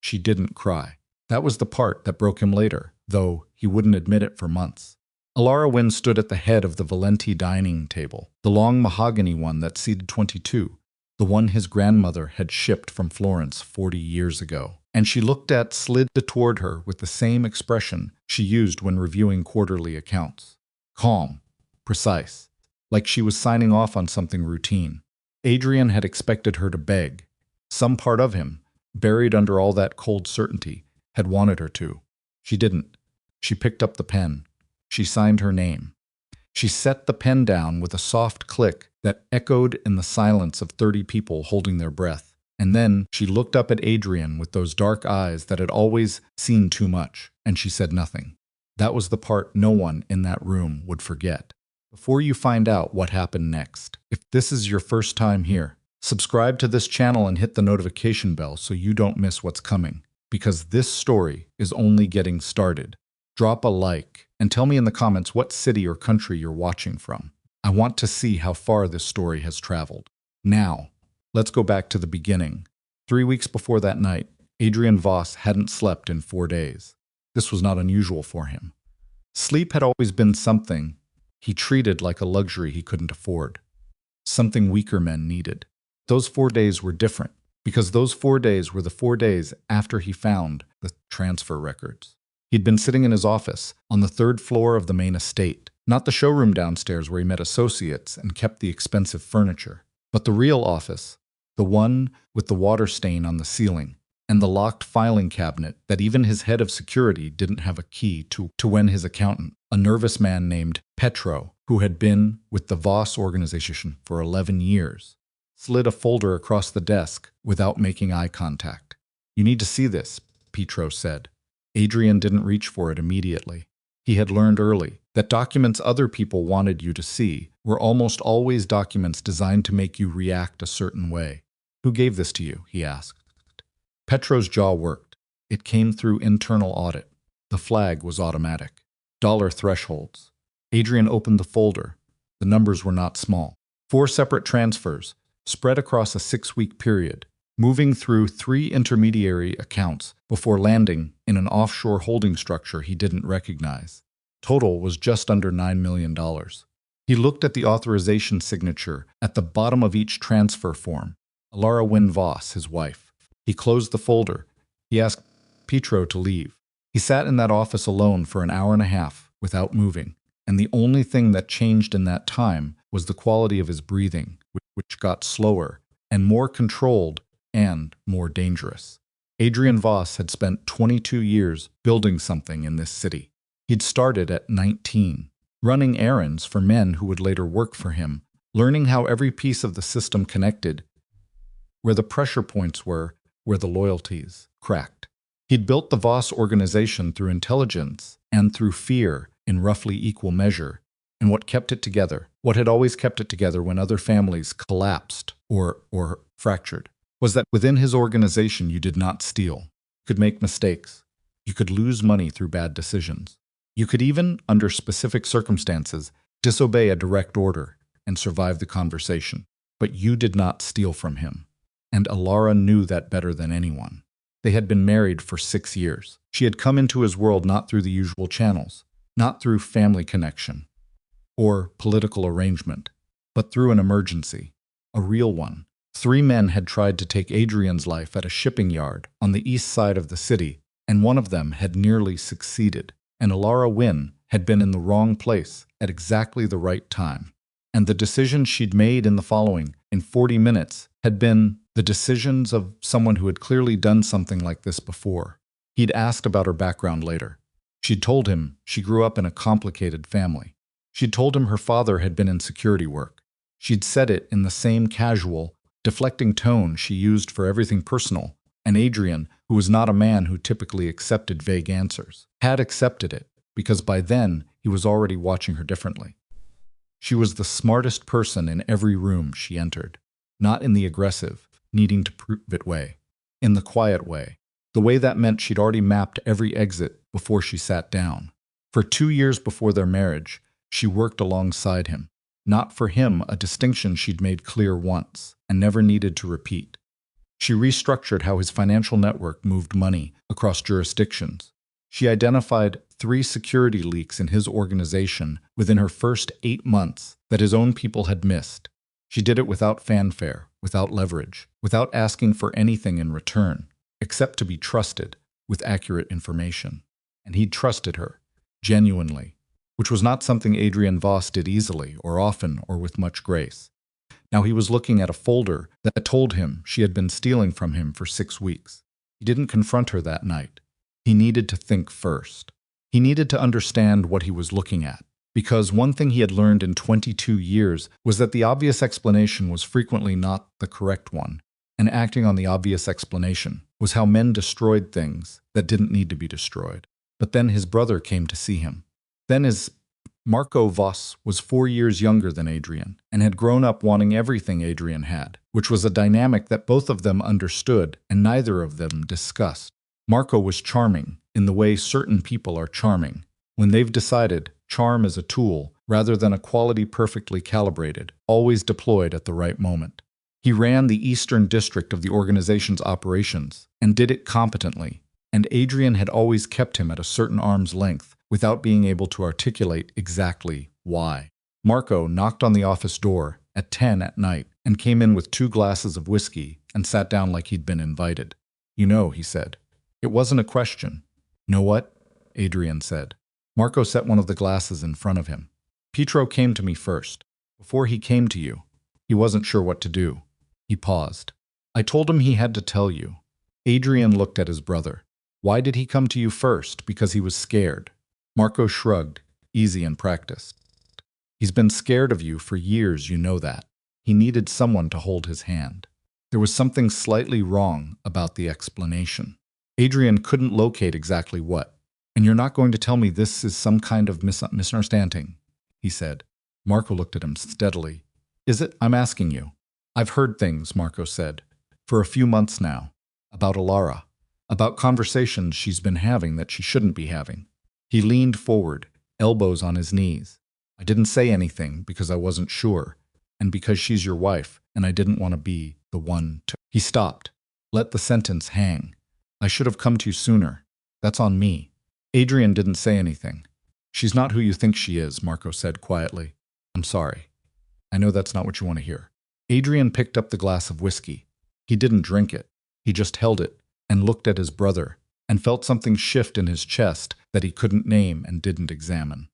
She didn't cry. That was the part that broke him later, though he wouldn't admit it for months. Alara Wynne stood at the head of the Valenti dining table, the long mahogany one that seated 22, the one his grandmother had shipped from Florence 40 years ago. And she looked at slid toward her with the same expression she used when reviewing quarterly accounts. Calm, precise, like she was signing off on something routine. Adrian had expected her to beg. Some part of him, buried under all that cold certainty, had wanted her to. She didn't. She picked up the pen. She signed her name. She set the pen down with a soft click that echoed in the silence of 30 people holding their breath. And then she looked up at Adrian with those dark eyes that had always seen too much, and she said nothing. That was the part no one in that room would forget. Before you find out what happened next, if this is your first time here, subscribe to this channel and hit the notification bell so you don't miss what's coming, because this story is only getting started. Drop a like and tell me in the comments what city or country you're watching from. I want to see how far this story has traveled. Now, let's go back to the beginning. 3 weeks before that night, Adrian Voss hadn't slept in 4 days. This was not unusual for him. Sleep had always been something he treated like a luxury he couldn't afford, something weaker men needed. Those 4 days were different, because those 4 days were the 4 days after he found the transfer records. He'd been sitting in his office on the 3rd floor of the main estate, not the showroom downstairs where he met associates and kept the expensive furniture, but the real office, the one with the water stain on the ceiling, and the locked filing cabinet that even his head of security didn't have a key to when his accountant, a nervous man named Petro, who had been with the Voss organization for 11 years, slid a folder across the desk without making eye contact. "You need to see this," Petro said. Adrian didn't reach for it immediately. He had learned early that documents other people wanted you to see were almost always documents designed to make you react a certain way. "Who gave this to you?" he asked. Petro's jaw worked. It came through internal audit. The flag was automatic. Dollar thresholds. Adrian opened the folder. The numbers were not small. 4 separate transfers, spread across a 6-week period, moving through 3 intermediary accounts before landing in an offshore holding structure he didn't recognize. Total was just under $9 million. He looked at the authorization signature at the bottom of each transfer form. Alara Wynne Voss, his wife. He closed the folder. He asked Petro to leave. He sat in that office alone for an hour and a half without moving, and the only thing that changed in that time was the quality of his breathing, which got slower and more controlled and more dangerous. Adrian Voss had spent 22 years building something in this city. He'd started at 19, running errands for men who would later work for him, learning how every piece of the system connected, where the pressure points were, where the loyalties cracked. He'd built the Voss organization through intelligence and through fear in roughly equal measure, and what kept it together, what had always kept it together when other families collapsed or fractured, was that within his organization you did not steal. You could make mistakes. You could lose money through bad decisions. You could even, under specific circumstances, disobey a direct order and survive the conversation. But you did not steal from him. And Alara knew that better than anyone. They had been married for 6 years. She had come into his world not through the usual channels, not through family connection or political arrangement, but through an emergency, a real one. 3 men had tried to take Adrian's life at a shipping yard on the east side of the city, and one of them had nearly succeeded. And Alara Wynne had been in the wrong place at exactly the right time. And the decisions she'd made in the following, in 40 minutes, had been the decisions of someone who had clearly done something like this before. He'd asked about her background later. She'd told him she grew up in a complicated family. She'd told him her father had been in security work. She'd said it in the same casual, deflecting tone she used for everything personal, and Adrian, who was not a man who typically accepted vague answers, had accepted it, because by then he was already watching her differently. She was the smartest person in every room she entered, not in the aggressive, needing to prove it way, in the quiet way, the way that meant she'd already mapped every exit before she sat down. For 2 years before their marriage, she worked alongside him, not for him, a distinction she'd made clear once and never needed to repeat. She restructured how his financial network moved money across jurisdictions. She identified 3 security leaks in his organization within her first 8 months that his own people had missed. She did it without fanfare, without leverage, without asking for anything in return, except to be trusted with accurate information. And he'd trusted her, genuinely, which was not something Adrian Voss did easily or often or with much grace. Now he was looking at a folder that told him she had been stealing from him for 6 weeks. He didn't confront her that night. He needed to think first. He needed to understand what he was looking at, because one thing he had learned in 22 years was that the obvious explanation was frequently not the correct one, and acting on the obvious explanation was how men destroyed things that didn't need to be destroyed. But then his brother came to see him. Marco Voss was 4 years younger than Adrian and had grown up wanting everything Adrian had, which was a dynamic that both of them understood and neither of them discussed. Marco was charming in the way certain people are charming. When they've decided charm is a tool rather than a quality perfectly calibrated, always deployed at the right moment. He ran the Eastern District of the organization's operations and did it competently, and Adrian had always kept him at a certain arm's length without being able to articulate exactly why. Marco knocked on the office door at 10 at night and came in with 2 glasses of whiskey and sat down like he'd been invited. "You know," he said. "It wasn't a question." "Know what?" Adrian said. Marco set one of the glasses in front of him. "Pietro came to me first. Before he came to you, he wasn't sure what to do." He paused. "I told him he had to tell you." Adrian looked at his brother. "Why did he come to you first? Because he was scared." Marco shrugged, easy and practiced. "He's been scared of you for years, you know that. He needed someone to hold his hand." There was something slightly wrong about the explanation. Adrian couldn't locate exactly what. "And you're not going to tell me this is some kind of misunderstanding," he said. Marco looked at him steadily. "Is it? I'm asking you." "I've heard things," Marco said, "for a few months now, about Alara, about conversations she's been having that she shouldn't be having." He leaned forward, elbows on his knees. "I didn't say anything because I wasn't sure, and because she's your wife, and I didn't want to be the one to—" He stopped, let the sentence hang. "I should have come to you sooner. That's on me." Adrian didn't say anything. "She's not who you think she is," Marco said quietly. "I'm sorry. I know that's not what you want to hear." Adrian picked up the glass of whiskey. He didn't drink it. He just held it and looked at his brother and felt something shift in his chest that he couldn't name and didn't examine.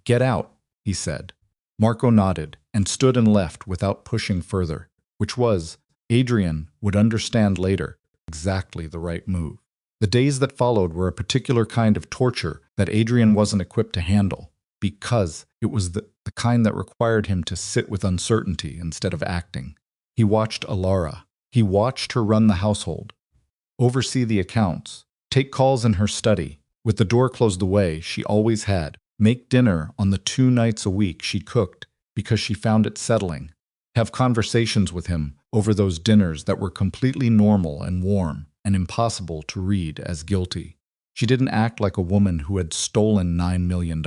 "Get out," he said. Marco nodded and stood and left without pushing further, which was, Adrian would understand later, exactly the right move. The days that followed were a particular kind of torture that Adrian wasn't equipped to handle, because it was the kind that required him to sit with uncertainty instead of acting. He watched Alara. He watched her run the household, oversee the accounts, take calls in her study, with the door closed the way she always had, make dinner on the 2 nights a week she cooked because she found it settling, have conversations with him over those dinners that were completely normal and warm and impossible to read as guilty. She didn't act like a woman who had stolen $9 million,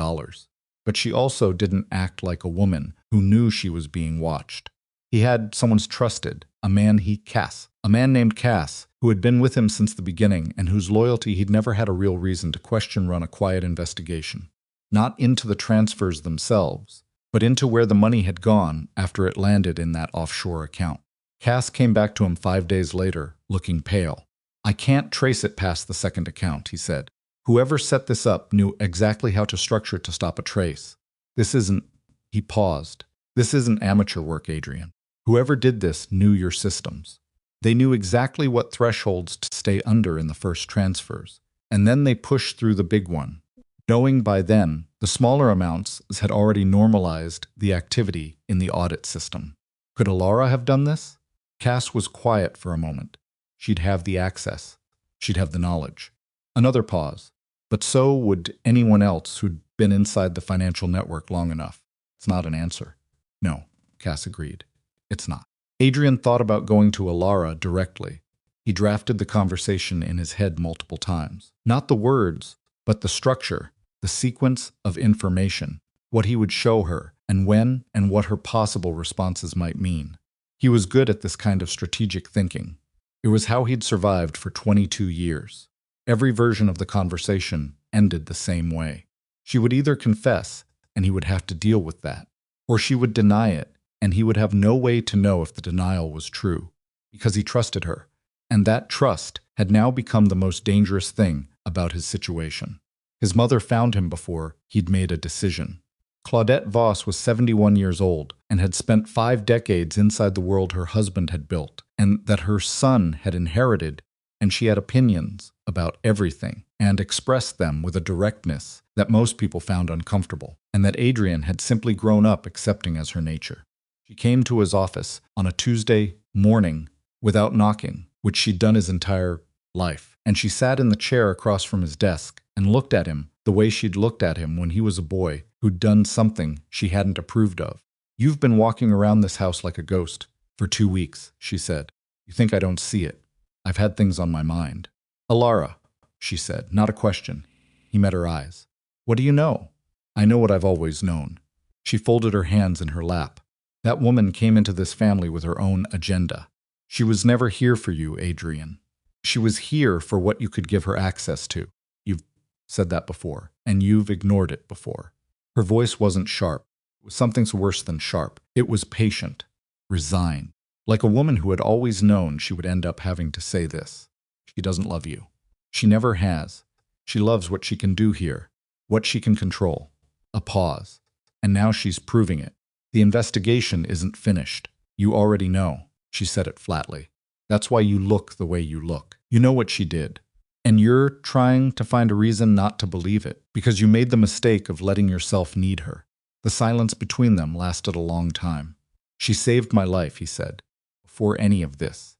but she also didn't act like a woman who knew she was being watched. He had someone's trusted, a man named Cass, who had been with him since the beginning and whose loyalty he'd never had a real reason to question. Run a quiet investigation. Not into the transfers themselves, but into where the money had gone after it landed in that offshore account. Cass came back to him 5 days later, looking pale. "I can't trace it past the second account," he said. "Whoever set this up knew exactly how to structure it to stop a trace. This isn't—" He paused. "This isn't amateur work, Adrian. Whoever did this knew your systems. They knew exactly what thresholds to stay under in the first transfers, and then they pushed through the big one, knowing by then the smaller amounts had already normalized the activity in the audit system. Could Alara have done this?" Cass was quiet for a moment. She'd have the access. She'd have the knowledge. Another pause. But so would anyone else who'd been inside the financial network long enough. "It's not an answer." "No," Cass agreed. "It's not." Adrian thought about going to Alara directly. He drafted the conversation in his head multiple times. Not the words, but the structure, the sequence of information, what he would show her, and when, and what her possible responses might mean. He was good at this kind of strategic thinking. It was how he'd survived for 22 years. Every version of the conversation ended the same way. She would either confess, and he would have to deal with that, or she would deny it, and he would have no way to know if the denial was true, because he trusted her, and that trust had now become the most dangerous thing about his situation. His mother found him before he'd made a decision. Claudette Voss was 71 years old and had spent 5 decades inside the world her husband had built, and that her son had inherited, and she had opinions about everything and expressed them with a directness that most people found uncomfortable, and that Adrian had simply grown up accepting as her nature. She came to his office on a Tuesday morning without knocking, which she'd done his entire life, and she sat in the chair across from his desk and looked at him the way she'd looked at him when he was a boy who'd done something she hadn't approved of. "You've been walking around this house like a ghost for 2 weeks," she said. "You think I don't see it? I've had things on my mind." "Alara," she said, not a question. He met her eyes. "What do you know?" "I know what I've always known." She folded her hands in her lap. "That woman came into this family with her own agenda. She was never here for you, Adrian. She was here for what you could give her access to. You've said that before, and you've ignored it before." Her voice wasn't sharp. It was something worse than sharp. It was patient, resigned, like a woman who had always known she would end up having to say this. "She doesn't love you. She never has. She loves what she can do here, what she can control." A pause. "And now she's proving it. The investigation isn't finished. You already know." She said it flatly. "That's why you look the way you look. You know what she did. And you're trying to find a reason not to believe it, because you made the mistake of letting yourself need her." The silence between them lasted a long time. "She saved my life," he said, "before any of this.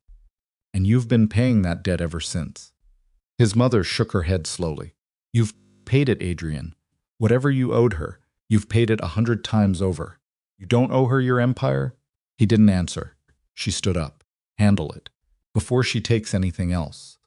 And you've been paying that debt ever since." His mother shook her head slowly. "You've paid it, Adrian. Whatever you owed her, you've paid it 100 times over. You don't owe her your empire?" He didn't answer. She stood up. "Handle it, before she takes anything else."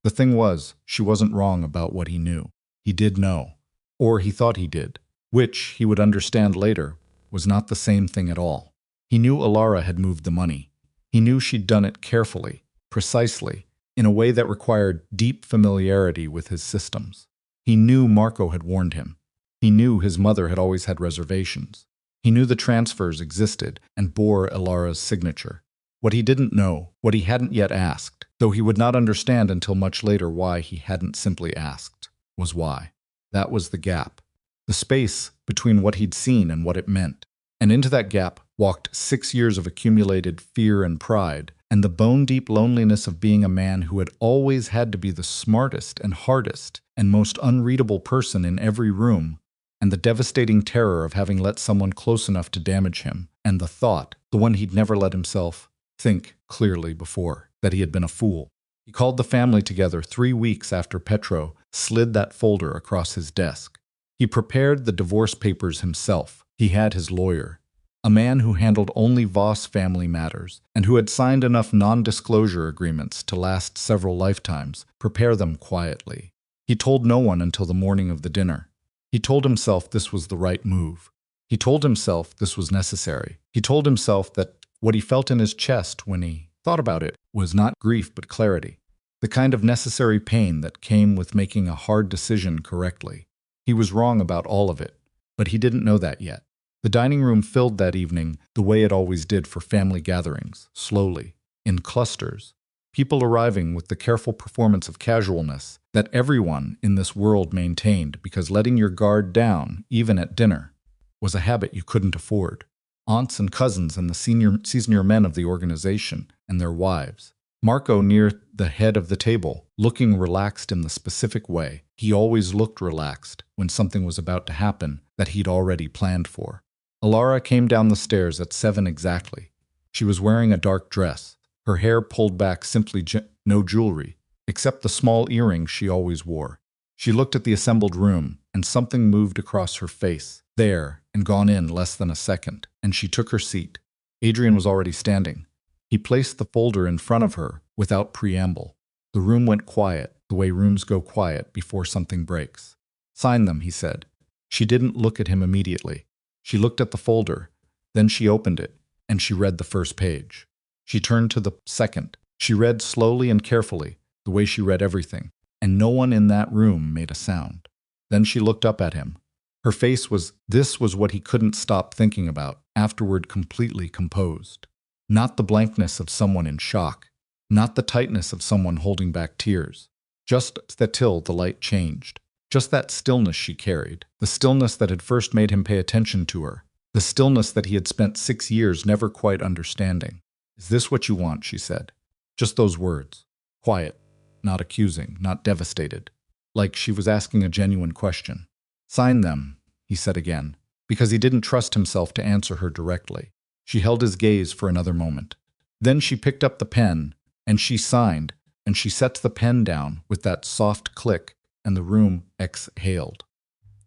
The thing was, she wasn't wrong about what he knew. He did know, or he thought he did, which, he would understand later, was not the same thing at all. He knew Alara had moved the money. He knew she'd done it carefully, precisely, in a way that required deep familiarity with his systems. He knew Marco had warned him. He knew his mother had always had reservations. He knew the transfers existed and bore Alara's signature. What he didn't know, what he hadn't yet asked, though he would not understand until much later why he hadn't simply asked, was why. That was the gap. The space between what he'd seen and what it meant. And into that gap walked 6 years of accumulated fear and pride, and the bone-deep loneliness of being a man who had always had to be the smartest and hardest and most unreadable person in every room, and the devastating terror of having let someone close enough to damage him, and the thought, the one he'd never let himself think clearly before, that he had been a fool. He called the family together 3 weeks after Petro slid that folder across his desk. He prepared the divorce papers himself. He had his lawyer, a man who handled only Voss family matters, and who had signed enough non-disclosure agreements to last several lifetimes, prepare them quietly. He told no one until the morning of the dinner. He told himself this was the right move. He told himself this was necessary. He told himself that what he felt in his chest when he thought about it was not grief but clarity, the kind of necessary pain that came with making a hard decision correctly. He was wrong about all of it, but he didn't know that yet. The dining room filled that evening the way it always did for family gatherings, slowly, in clusters, people arriving with the careful performance of casualness that everyone in this world maintained because letting your guard down, even at dinner, was a habit you couldn't afford. Aunts and cousins and the senior men of the organization and their wives. Marco near the head of the table, looking relaxed in the specific way he always looked relaxed when something was about to happen that he'd already planned for. Alara came down the stairs at 7 exactly. She was wearing a dark dress, her hair pulled back, simply no jewelry, except the small earrings she always wore. She looked at the assembled room, and something moved across her face, there, and gone in less than a second, and she took her seat. Adrian was already standing. He placed the folder in front of her without preamble. The room went quiet, the way rooms go quiet before something breaks. "Sign them," he said. She didn't look at him immediately. She looked at the folder, then she opened it, and she read the first page. She turned to the second, She read slowly and carefully, the way she read everything, and no one in that room made a sound. Then she looked up at him. Her face was, this was what he couldn't stop thinking about, afterward completely composed. Not the blankness of someone in shock, not the tightness of someone holding back tears, just that till the light changed. Just that stillness she carried, the stillness that had first made him pay attention to her, the stillness that he had spent 6 years never quite understanding. "Is this what you want?" she said. Just those words. Quiet, not accusing, not devastated. Like she was asking a genuine question. "Sign them," he said again, because he didn't trust himself to answer her directly. She held his gaze for another moment. Then she picked up the pen, and she signed, and she set the pen down with that soft click, and the room exhaled.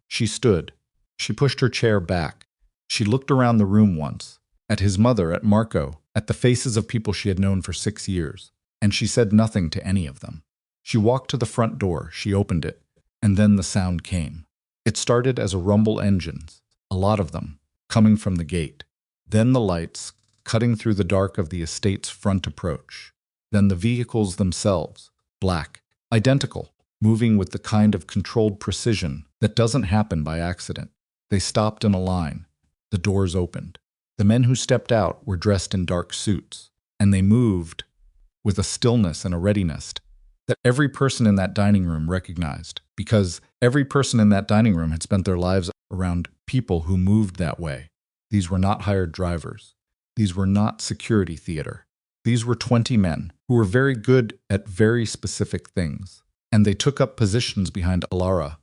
She stood. She pushed her chair back. She looked around the room once, at his mother, at Marco, at the faces of people she had known for 6 years, and she said nothing to any of them. She walked to the front door, she opened it, and then the sound came. It started as a rumble engines, a lot of them, coming from the gate. Then the lights, cutting through the dark of the estate's front approach. Then the vehicles themselves, black, identical, moving with the kind of controlled precision that doesn't happen by accident. They stopped in a line. The doors opened. The men who stepped out were dressed in dark suits, and they moved with a stillness and a readiness that every person in that dining room recognized, because every person in that dining room had spent their lives around people who moved that way. These were not hired drivers. These were not security theater. These were 20 men who were very good at very specific things, and they took up positions behind Alara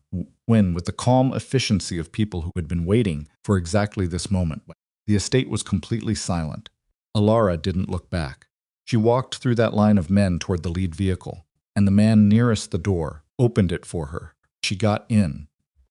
when, with the calm efficiency of people who had been waiting for exactly this moment. The estate was completely silent. Alara didn't look back. She walked through that line of men toward the lead vehicle, and the man nearest the door opened it for her. She got in,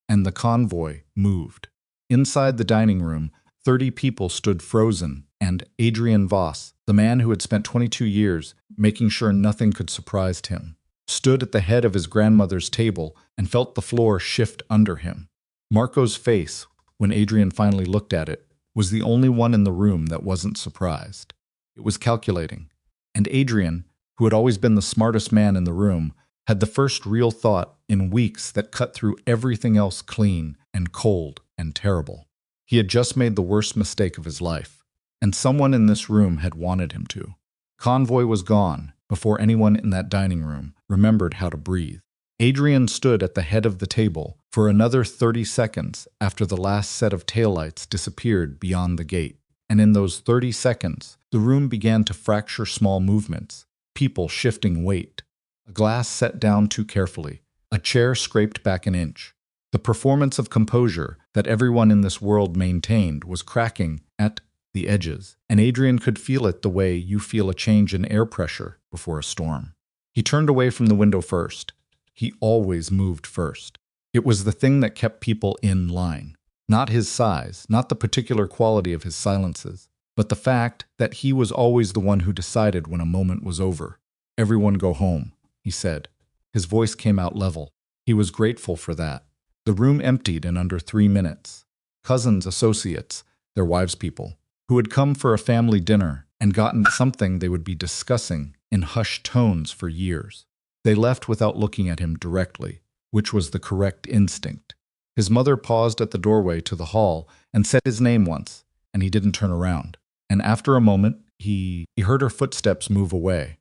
and the convoy moved. Inside the dining room, 30 people stood frozen, and Adrian Voss, the man who had spent 22 years making sure nothing could surprise him, stood at the head of his grandmother's table and felt the floor shift under him. Marco's face, when Adrian finally looked at it, was the only one in the room that wasn't surprised. It was calculating. And Adrian, who had always been the smartest man in the room, had the first real thought in weeks that cut through everything else clean and cold and terrible. He had just made the worst mistake of his life, and someone in this room had wanted him to. Convoy was gone before anyone in that dining room remembered how to breathe. Adrian stood at the head of the table for another 30 seconds after the last set of taillights disappeared beyond the gate. And in those 30 seconds, the room began to fracture small movements, people shifting weight. A glass set down too carefully, a chair scraped back an inch. The performance of composure that everyone in this world maintained was cracking at the edges, and Adrian could feel it the way you feel a change in air pressure before a storm. He turned away from the window first. He always moved first. It was the thing that kept people in line. Not his size, not the particular quality of his silences, but the fact that he was always the one who decided when a moment was over. "Everyone go home," he said. His voice came out level. He was grateful for that. The room emptied in under 3 minutes. Cousins, associates, their wives' people, who had come for a family dinner and gotten something they would be discussing in hushed tones for years. They left without looking at him directly, which was the correct instinct. His mother paused at the doorway to the hall and said his name once, and he didn't turn around. And after a moment, he heard her footsteps move away.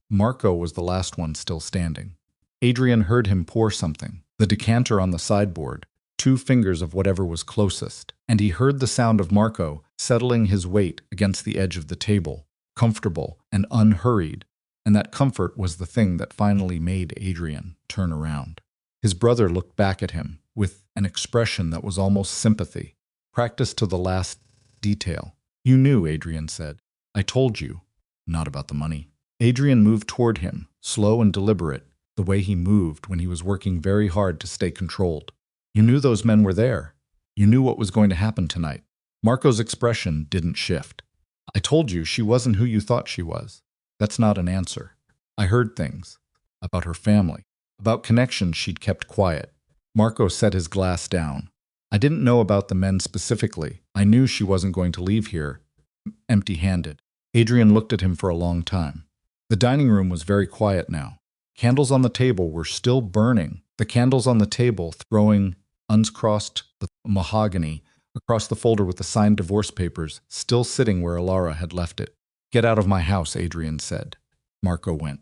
Marco was the last one still standing. Adrian heard him pour something, the decanter on the sideboard, 2 fingers of whatever was closest, and he heard the sound of Marco settling his weight against the edge of the table, comfortable and unhurried, and that comfort was the thing that finally made Adrian turn around. His brother looked back at him with an expression that was almost sympathy, practiced to the last detail. "You knew," Adrian said. "I told you." "Not about the money." Adrian moved toward him, slow and deliberate, the way he moved when he was working very hard to stay controlled. "You knew those men were there. You knew what was going to happen tonight." Marco's expression didn't shift. "I told you she wasn't who you thought she was." "That's not an answer. I heard things. About her family. About connections she'd kept quiet." Marco set his glass down. "I didn't know about the men specifically. I knew she wasn't going to leave here empty-handed." Adrian looked at him for a long time. The dining room was very quiet now. Candles on the table were still burning. The candles on the table throwing uncrossed the mahogany across the folder with the signed divorce papers still sitting where Alara had left it. "Get out of my house," Adrian said. Marco went.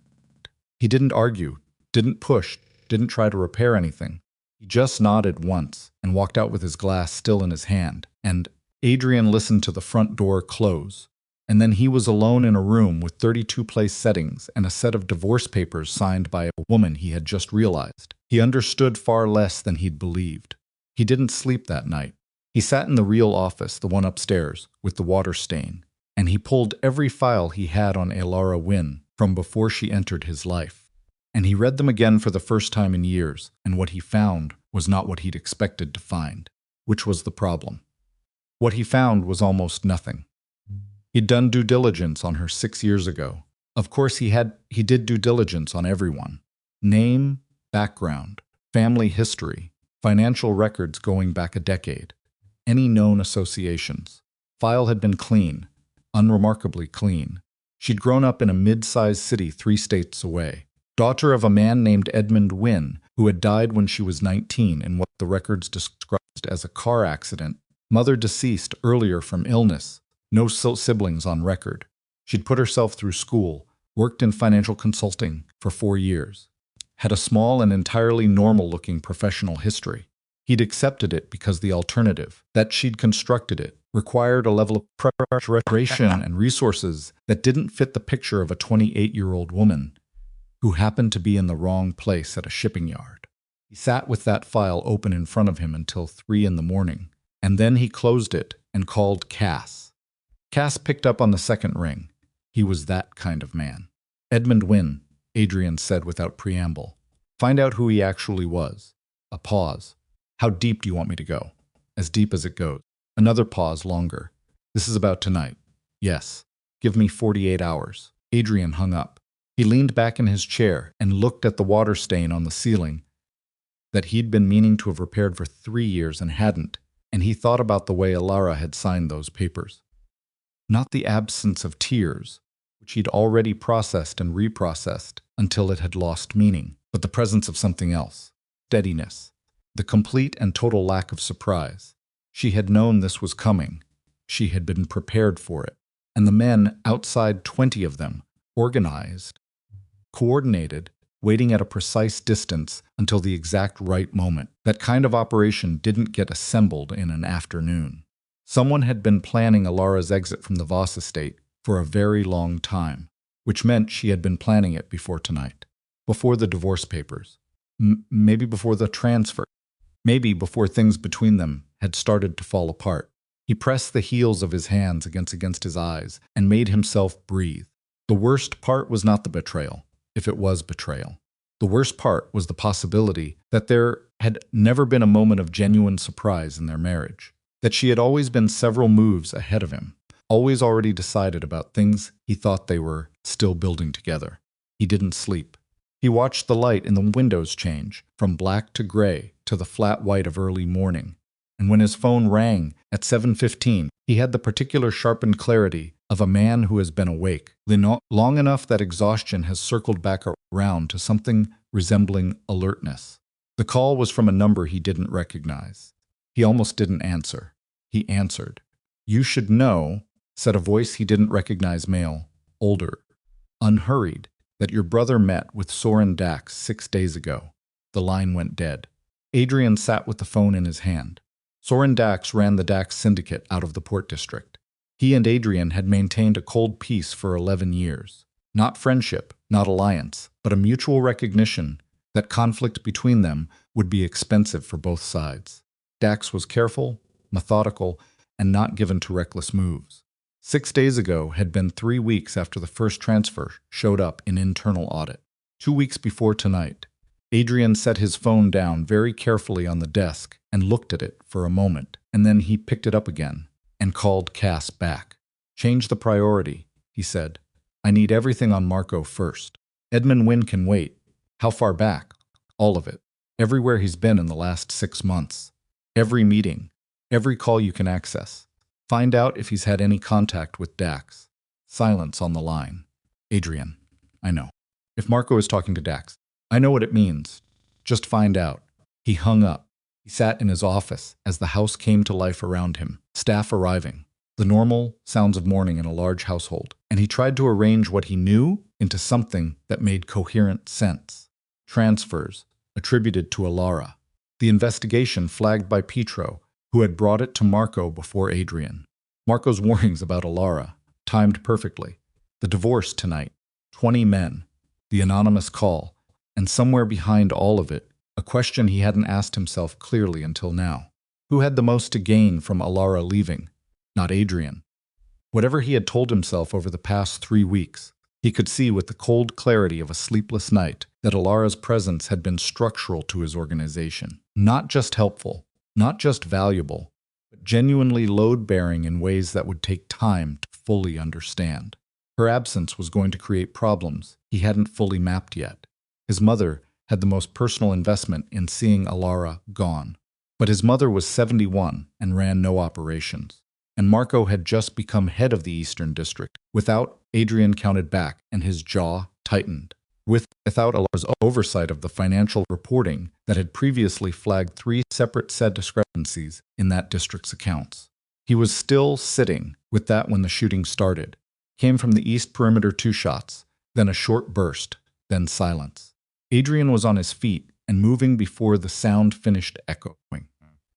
He didn't argue, didn't push, didn't try to repair anything. He just nodded once and walked out with his glass still in his hand, and Adrian listened to the front door close. And then he was alone in a room with 32 place settings and a set of divorce papers signed by a woman he had just realized. He understood far less than he'd believed. He didn't sleep that night. He sat in the real office, the one upstairs, with the water stain, and he pulled every file he had on Alara Wynne from before she entered his life. And he read them again for the first time in years, and what he found was not what he'd expected to find, which was the problem. What he found was almost nothing. He'd done due diligence on her 6 years ago. Of course he did due diligence on everyone. Name, background, family history, financial records going back a decade, any known associations. File had been clean, unremarkably clean. She'd grown up in a mid-sized city 3 states away. Daughter of a man named Edmund Wynne, who had died when she was 19 in what the records described as a car accident. Mother deceased earlier from illness. No siblings on record. She'd put herself through school, worked in financial consulting for 4 years. Had a small and entirely normal-looking professional history. He'd accepted it because the alternative, that she'd constructed it, required a level of preparation and resources that didn't fit the picture of a 28-year-old woman who happened to be in the wrong place at a shipping yard. He sat with that file open in front of him until 3 in the morning, and then he closed it and called Cass. Cass picked up on the second ring. He was that kind of man. "Edmund Wynne," Adrian said without preamble. "Find out who he actually was." A pause. "How deep do you want me to go?" "As deep as it goes." Another pause, longer. "This is about tonight." "Yes." "Give me 48 hours." Adrian hung up. He leaned back in his chair and looked at the water stain on the ceiling that he'd been meaning to have repaired for 3 years and hadn't, and he thought about the way Alara had signed those papers. Not the absence of tears, which he'd already processed and reprocessed until it had lost meaning, but the presence of something else. Steadiness. The complete and total lack of surprise. She had known this was coming. She had been prepared for it. And the men, outside 20 of them, organized, coordinated, waiting at a precise distance until the exact right moment. That kind of operation didn't get assembled in an afternoon. Someone had been planning Alara's exit from the Voss estate for a very long time, which meant she had been planning it before tonight, before the divorce papers, maybe before the transfer, maybe before things between them had started to fall apart. He pressed the heels of his hands against his eyes and made himself breathe. The worst part was not the betrayal, if it was betrayal. The worst part was the possibility that there had never been a moment of genuine surprise in their marriage. That she had always been several moves ahead of him, always already decided about things he thought they were still building together. He didn't sleep. He watched the light in the windows change from black to gray to the flat white of early morning, and when his phone rang at 7:15, he had the particular sharpened clarity of a man who has been awake long enough that exhaustion has circled back around to something resembling alertness. The call was from a number he didn't recognize. He almost didn't answer. He answered. "You should know," said a voice he didn't recognize, male, older, unhurried, "that your brother met with Soren Dax 6 days ago." The line went dead. Adrian sat with the phone in his hand. Soren Dax ran the Dax syndicate out of the Port District. He and Adrian had maintained a cold peace for 11 years. Not friendship, not alliance, but a mutual recognition that conflict between them would be expensive for both sides. Dax was careful, methodical, and not given to reckless moves. 6 days ago had been 3 weeks after the first transfer showed up in internal audit. 2 weeks before tonight, Adrian set his phone down very carefully on the desk and looked at it for a moment, and then he picked it up again and called Cass back. "Change the priority," he said. "I need everything on Marco first. Edmund Wynne can wait. How far back?" "All of it. Everywhere he's been in the last 6 months. Every meeting. Every call you can access. Find out if he's had any contact with Dax." Silence on the line. "Adrian, I know. If Marco is talking to Dax, I know what it means. Just find out. He hung up. He sat in his office as the house came to life around him, staff arriving, the normal sounds of morning in a large household, and he tried to arrange what he knew into something that made coherent sense. Transfers attributed to Alara. The investigation flagged by Pietro, who had brought it to Marco before Adrian. Marco's warnings about Alara, timed perfectly. The divorce tonight, 20 men, the anonymous call, and somewhere behind all of it, a question he hadn't asked himself clearly until now. Who had the most to gain from Alara leaving? Not Adrian. Whatever he had told himself over the past 3 weeks, he could see with the cold clarity of a sleepless night that Alara's presence had been structural to his organization. Not just helpful, not just valuable, but genuinely load-bearing in ways that would take time to fully understand. Her absence was going to create problems he hadn't fully mapped yet. His mother had the most personal investment in seeing Alara gone. But his mother was 71 and ran no operations. And Marco had just become head of the Eastern District. Without, Adrian counted back, and his jaw tightened. Without Alara's oversight of the financial reporting that had previously flagged 3 separate said discrepancies in that district's accounts. He was still sitting with that when the shooting started. Came from the east perimeter 2 shots, then a short burst, then silence. Adrian was on his feet and moving before the sound finished echoing.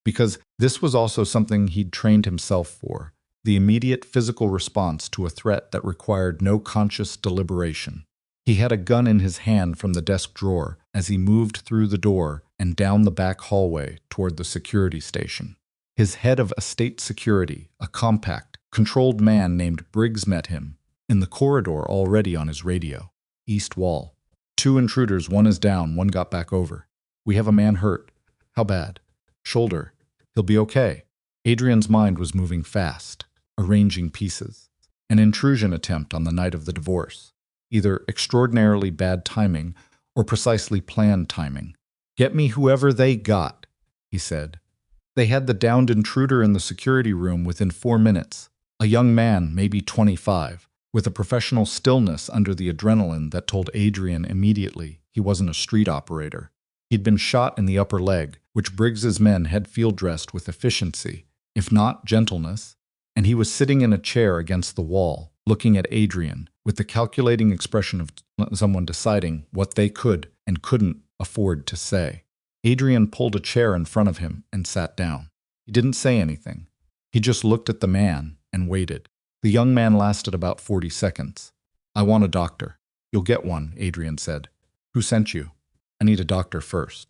Because this was also something he'd trained himself for, the immediate physical response to a threat that required no conscious deliberation. He had a gun in his hand from the desk drawer as he moved through the door and down the back hallway toward the security station. His head of estate security, a compact, controlled man named Briggs, met him, in the corridor already on his radio. East wall. 2 intruders, 1 is down, 1 got back over. We have a man hurt. How bad? Shoulder. He'll be okay. Adrian's mind was moving fast, arranging pieces. An intrusion attempt on the night of the divorce. Either extraordinarily bad timing or precisely planned timing. Get me whoever they got, he said. They had the downed intruder in the security room within 4 minutes. A young man, maybe 25, with a professional stillness under the adrenaline that told Adrian immediately he wasn't a street operator. He'd been shot in the upper leg, which Briggs's men had field-dressed with efficiency, if not gentleness, and he was sitting in a chair against the wall, looking at Adrian, with the calculating expression of someone deciding what they could and couldn't afford to say. Adrian pulled a chair in front of him and sat down. He didn't say anything. He just looked at the man and waited. The young man lasted about 40 seconds. I want a doctor. You'll get one, Adrian said. Who sent you? I need a doctor first.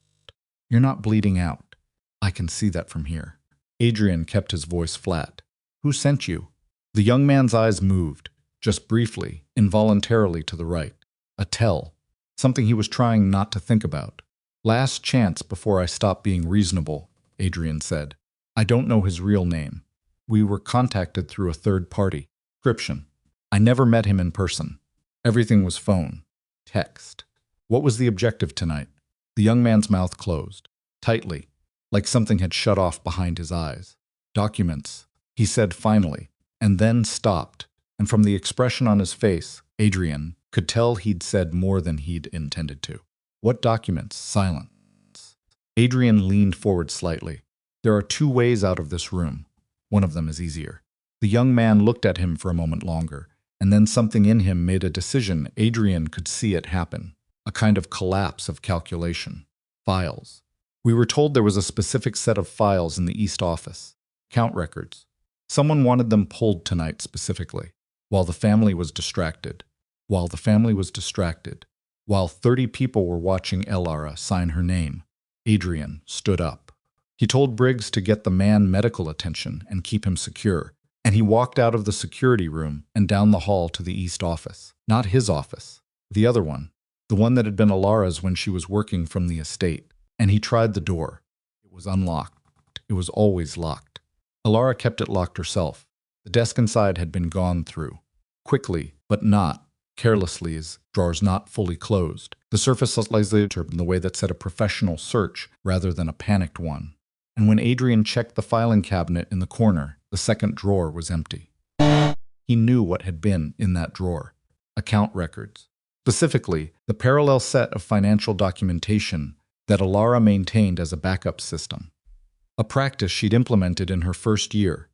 You're not bleeding out. I can see that from here. Adrian kept his voice flat. Who sent you? The young man's eyes moved, just briefly, involuntarily to the right. A tell. Something he was trying not to think about. Last chance before I stop being reasonable, Adrian said. I don't know his real name. We were contacted through a third party. Description. I never met him in person. Everything was phone. Text. What was the objective tonight? The young man's mouth closed, tightly, like something had shut off behind his eyes. Documents, he said finally, and then stopped, and from the expression on his face, Adrian could tell he'd said more than he'd intended to. What documents? Silence. Adrian leaned forward slightly. There are 2 ways out of this room. One of them is easier. The young man looked at him for a moment longer, and then something in him made a decision. Adrian could see it happen. A kind of collapse of calculation. Files. We were told there was a specific set of files in the East office. Count records. Someone wanted them pulled tonight specifically, while the family was distracted. While 30 people were watching Alara sign her name, Adrian stood up. He told Briggs to get the man medical attention and keep him secure, and he walked out of the security room and down the hall to the East office. Not his office, the other one. The one that had been Alara's when she was working from the estate, and he tried the door. It was unlocked. It was always locked. Alara kept it locked herself. The desk inside had been gone through. Quickly, but not carelessly, as drawers not fully closed. The surface was in the way that said a professional search rather than a panicked one. And when Adrian checked the filing cabinet in the corner, the second drawer was empty. He knew what had been in that drawer. Account records. Specifically, the parallel set of financial documentation that Alara maintained as a backup system. A practice she'd implemented in her first year,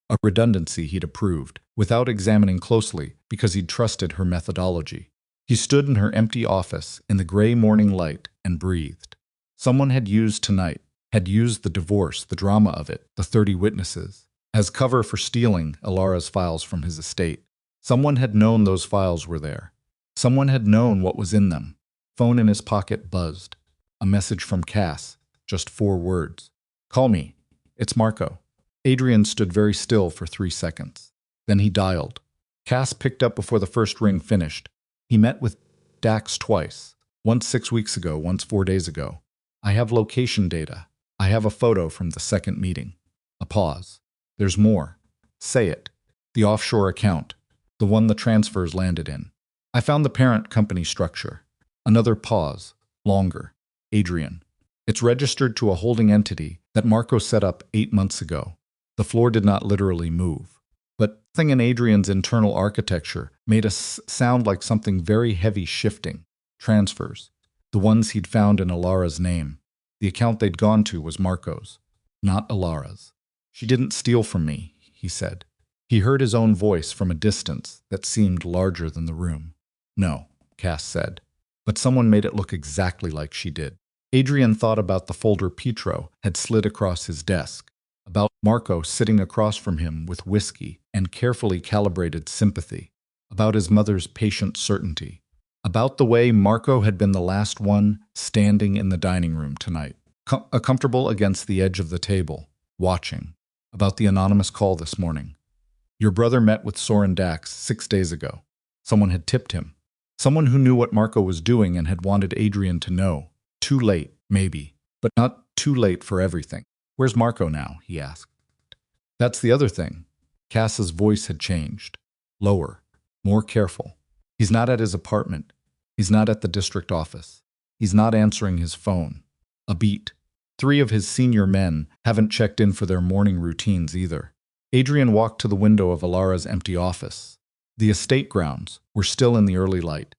a redundancy he'd approved, without examining closely because he'd trusted her methodology. He stood in her empty office in the gray morning light and breathed. Someone had used tonight, had used the divorce, the drama of it, the 30 witnesses, as cover for stealing Alara's files from his estate. Someone had known those files were there. Someone had known what was in them. Phone in his pocket buzzed. A message from Cass, just 4 words. "Call me. It's Marco." Adrian stood very still for 3 seconds. Then he dialed. Cass picked up before the first ring finished. He met with Dax twice, once 6 weeks ago, once 4 days ago. "I have location data. I have a photo from the second meeting." A pause. "There's more." "Say it." "The offshore account. The one the transfers landed in." "I found the parent company structure." Another pause. Longer. "Adrian. It's registered to a holding entity that Marco set up 8 months ago." The floor did not literally move, but something in Adrian's internal architecture made us sound like something very heavy shifting. Transfers. The ones he'd found in Alara's name. The account they'd gone to was Marco's, not Alara's. "She didn't steal from me," he said. He heard his own voice from a distance that seemed larger than the room. "No," Cass said, "but someone made it look exactly like she did." Adrian thought about the folder Pietro had slid across his desk, about Marco sitting across from him with whiskey and carefully calibrated sympathy, about his mother's patient certainty, about the way Marco had been the last one standing in the dining room tonight, comfortable against the edge of the table, watching, about the anonymous call this morning. "Your brother met with Soren Dax 6 days ago." Someone had tipped him. Someone who knew what Marco was doing and had wanted Adrian to know. Too late, maybe, but not too late for everything. "Where's Marco now?" he asked. "That's the other thing." Cass's voice had changed. Lower, more careful. "He's not at his apartment. He's not at the district office. He's not answering his phone. A beat. 3 of his senior men haven't checked in for their morning routines either." Adrian walked to the window of Alara's empty office. The estate grounds were still in the early light,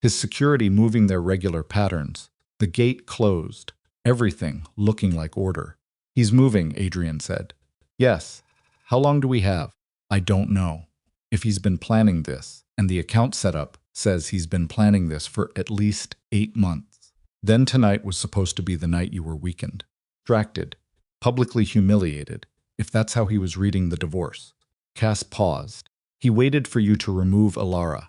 his security moving their regular patterns. The gate closed, everything looking like order. "He's moving," Adrian said. "Yes. How long do we have?" "I don't know. If he's been planning this, and the account setup says he's been planning this for at least 8 months. Then tonight was supposed to be the night you were weakened, distracted, publicly humiliated, if that's how he was reading the divorce." Cass paused. "He waited for you to remove Alara,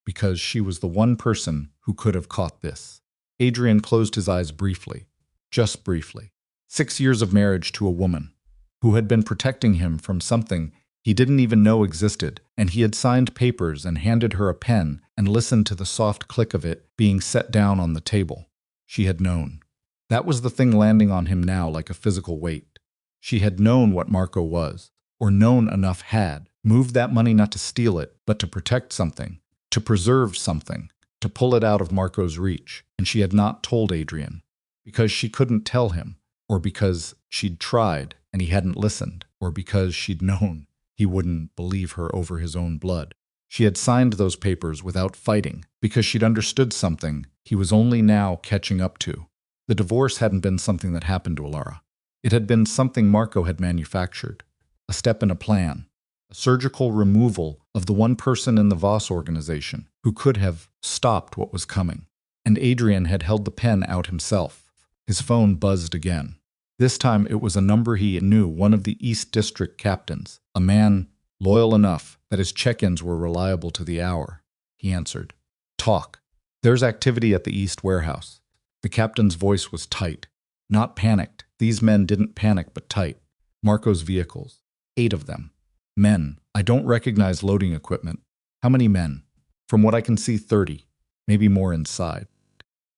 because she was the one person who could have caught this." Adrian closed his eyes briefly, just briefly. 6 years of marriage to a woman who had been protecting him from something he didn't even know existed, and he had signed papers and handed her a pen and listened to the soft click of it being set down on the table. She had known. That was the thing landing on him now like a physical weight. She had known what Marco was, or known enough had, moved that money not to steal it, but to protect something, to preserve something, to pull it out of Marco's reach, and she had not told Adrian, because she couldn't tell him, or because she'd tried and he hadn't listened, or because she'd known he wouldn't believe her over his own blood. She had signed those papers without fighting, because she'd understood something he was only now catching up to. The divorce hadn't been something that happened to Alara. It had been something Marco had manufactured, a step in a plan, a surgical removal of the one person in the Voss organization who could have stopped what was coming. And Adrian had held the pen out himself. His phone buzzed again. This time it was a number he knew, one of the East District captains, a man loyal enough that his check-ins were reliable to the hour. He answered. "Talk. There's activity at the East warehouse." The captain's voice was tight, not panicked. These men didn't panic, but tight. "Marco's vehicles. 8 of them. Men. I don't recognize loading equipment." "How many men?" "From what I can see, 30. Maybe more inside."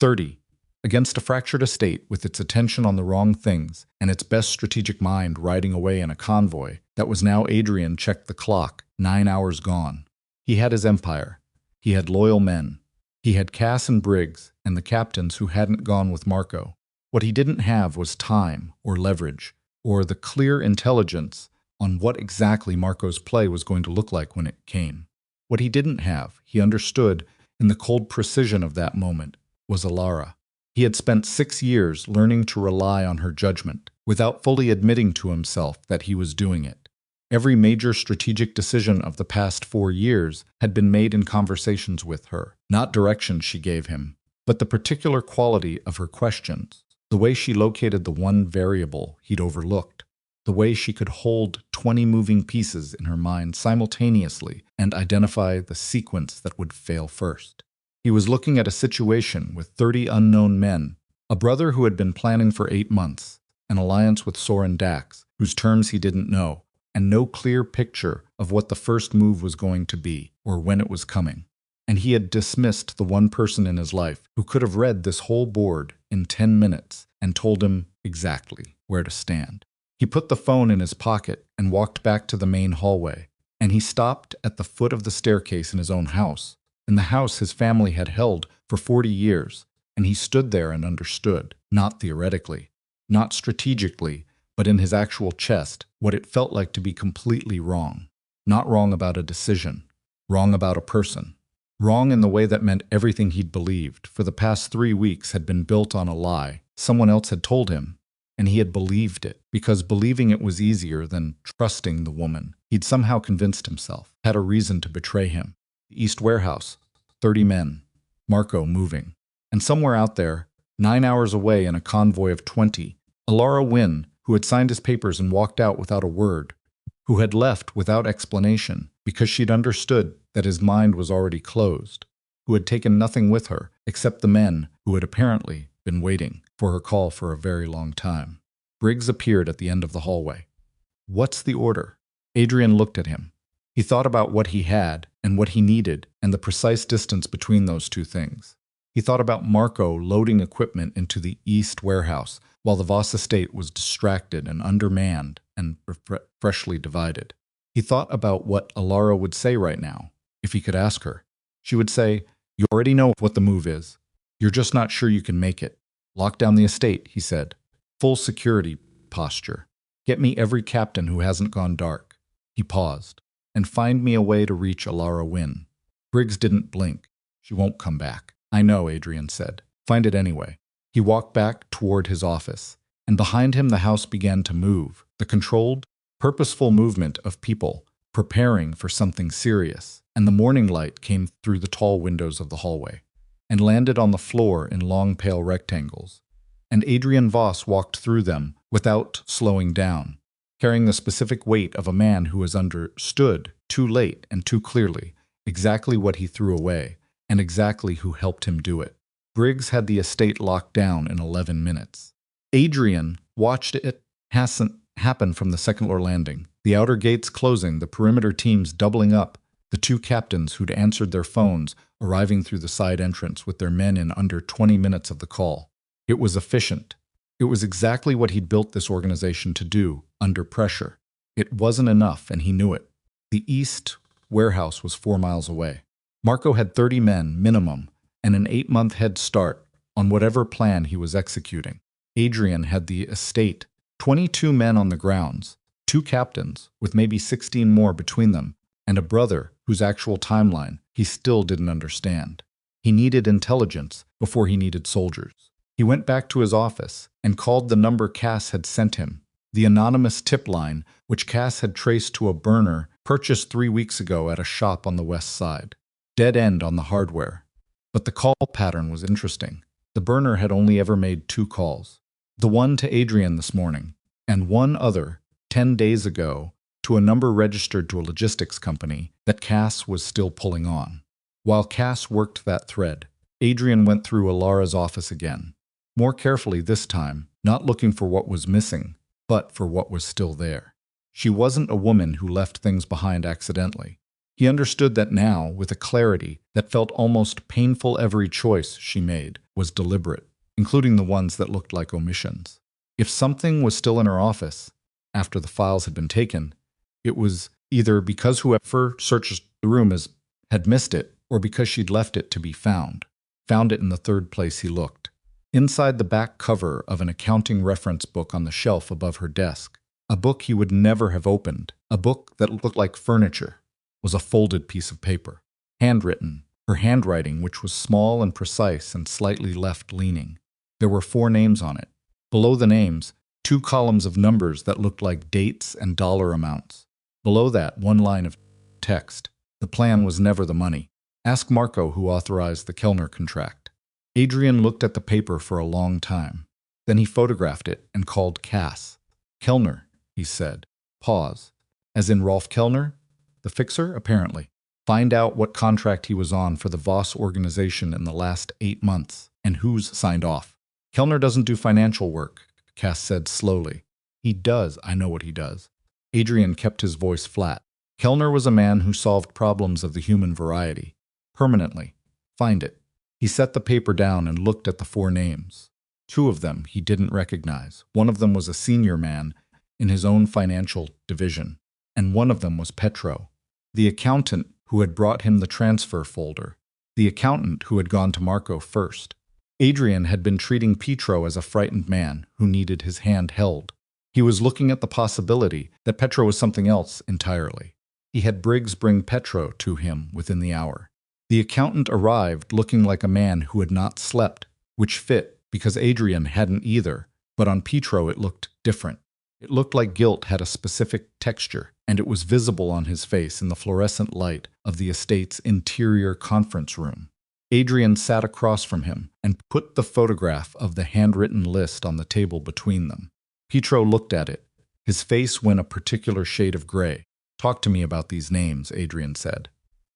30. Against a fractured estate with its attention on the wrong things and its best strategic mind riding away in a convoy that was now Adrian checked the clock, 9 hours gone. He had his empire. He had loyal men. He had Cass and Briggs and the captains who hadn't gone with Marco. What he didn't have was time or leverage or the clear intelligence on what exactly Marco's play was going to look like when it came. What he didn't have, he understood, in the cold precision of that moment, was Alara. He had spent 6 years learning to rely on her judgment, without fully admitting to himself that he was doing it. Every major strategic decision of the past 4 years had been made in conversations with her, not directions she gave him, but the particular quality of her questions, the way she located the one variable he'd overlooked, the way she could hold 20 moving pieces in her mind simultaneously and identify the sequence that would fail first. He was looking at a situation with 30 unknown men, a brother who had been planning for 8 months, an alliance with Soren Dax, whose terms he didn't know, and no clear picture of what the first move was going to be or when it was coming. And he had dismissed the one person in his life who could have read this whole board in 10 minutes and told him exactly where to stand. He put the phone in his pocket and walked back to the main hallway, and he stopped at the foot of the staircase in his own house, in the house his family had held for 40 years, and he stood there and understood, not theoretically, not strategically, but in his actual chest, what it felt like to be completely wrong. Not wrong about a decision, wrong about a person. Wrong in the way that meant everything he'd believed for the past 3 weeks had been built on a lie someone else had told him, and he had believed it because believing it was easier than trusting the woman he'd somehow convinced himself had a reason to betray him. The East Warehouse, 30 men, Marco moving. And somewhere out there, 9 hours away in a convoy of 20, Alara Wynne, who had signed his papers and walked out without a word, who had left without explanation because she'd understood that his mind was already closed, who had taken nothing with her except the men who had apparently been waiting for her call for a very long time. Briggs appeared at the end of the hallway. "What's the order?" Adrian looked at him. He thought about what he had and what he needed and the precise distance between those two things. He thought about Marco loading equipment into the East Warehouse while the Voss estate was distracted and undermanned and freshly divided. He thought about what Alara would say right now, if he could ask her. She would say, "You already know what the move is. You're just not sure you can make it. Lock down the estate," he said. "Full security posture. Get me every captain who hasn't gone dark." He paused. "And find me a way to reach Alara Wynne." Briggs didn't blink. "She won't come back." "I know," Adrian said. "Find it anyway." He walked back toward his office, and behind him the house began to move, the controlled, purposeful movement of people preparing for something serious, and the morning light came through the tall windows of the hallway and landed on the floor in long pale rectangles, and Adrian Voss walked through them without slowing down, carrying the specific weight of a man who has understood, too late and too clearly, exactly what he threw away, and exactly who helped him do it. Briggs had the estate locked down in 11 minutes. Adrian watched it happen from the second-floor landing, the outer gates closing, the perimeter teams doubling up, the 2 captains who'd answered their phones arriving through the side entrance with their men in under 20 minutes of the call. It was efficient. It was exactly what he'd built this organization to do, under pressure. It wasn't enough, and he knew it. The East Warehouse was 4 miles away. Marco had 30 men, minimum, and an 8-month head start on whatever plan he was executing. Adrian had the estate, 22 men on the grounds, 2 captains, with maybe 16 more between them, and a brother whose actual timeline he still didn't understand. He needed intelligence before he needed soldiers. He went back to his office and called the number Cass had sent him, the anonymous tip line which Cass had traced to a burner purchased 3 weeks ago at a shop on the west side. Dead end on the hardware. But the call pattern was interesting. The burner had only ever made 2 calls. The one to Adrian this morning, and one other, 10 days ago, to a number registered to a logistics company that Cass was still pulling on. While Cass worked that thread, Adrian went through Alara's office again, more carefully this time, not looking for what was missing, but for what was still there. She wasn't a woman who left things behind accidentally. He understood that now, with a clarity that felt almost painful. Every choice she made was deliberate, including the ones that looked like omissions. If something was still in her office, after the files had been taken, it was either because whoever searched the room had missed it, or because she'd left it to be found. Found it in the 3rd place he looked. Inside the back cover of an accounting reference book on the shelf above her desk, a book he would never have opened, a book that looked like furniture, was a folded piece of paper, handwritten, her handwriting, which was small and precise and slightly left-leaning. There were 4 names on it. Below the names, 2 columns of numbers that looked like dates and dollar amounts. Below that, 1 line of text. The plan was never the money. Ask Marco who authorized the Kellner contract. Adrian looked at the paper for a long time. Then he photographed it and called Cass. Kellner, he said. Pause. As in Rolf Kellner? The fixer, apparently. Find out what contract he was on for the Voss organization in the last 8 months, and who's signed off. Kellner doesn't do financial work, Cass said slowly. He does, I know what he does. Adrian kept his voice flat. Kellner was a man who solved problems of the human variety. Permanently. Find it. He set the paper down and looked at the 4 names. 2 of them he didn't recognize. One of them was a senior man in his own financial division, and one of them was Petro, the accountant who had brought him the transfer folder, the accountant who had gone to Marco first. Adrian had been treating Petro as a frightened man who needed his hand held. He was looking at the possibility that Petro was something else entirely. He had Briggs bring Petro to him within the hour. The accountant arrived looking like a man who had not slept, which fit because Adrian hadn't either, but on Petro it looked different. It looked like guilt had a specific texture, and it was visible on his face in the fluorescent light of the estate's interior conference room. Adrian sat across from him and put the photograph of the handwritten list on the table between them. Petro looked at it. His face went a particular shade of gray. Talk to me about these names, Adrian said.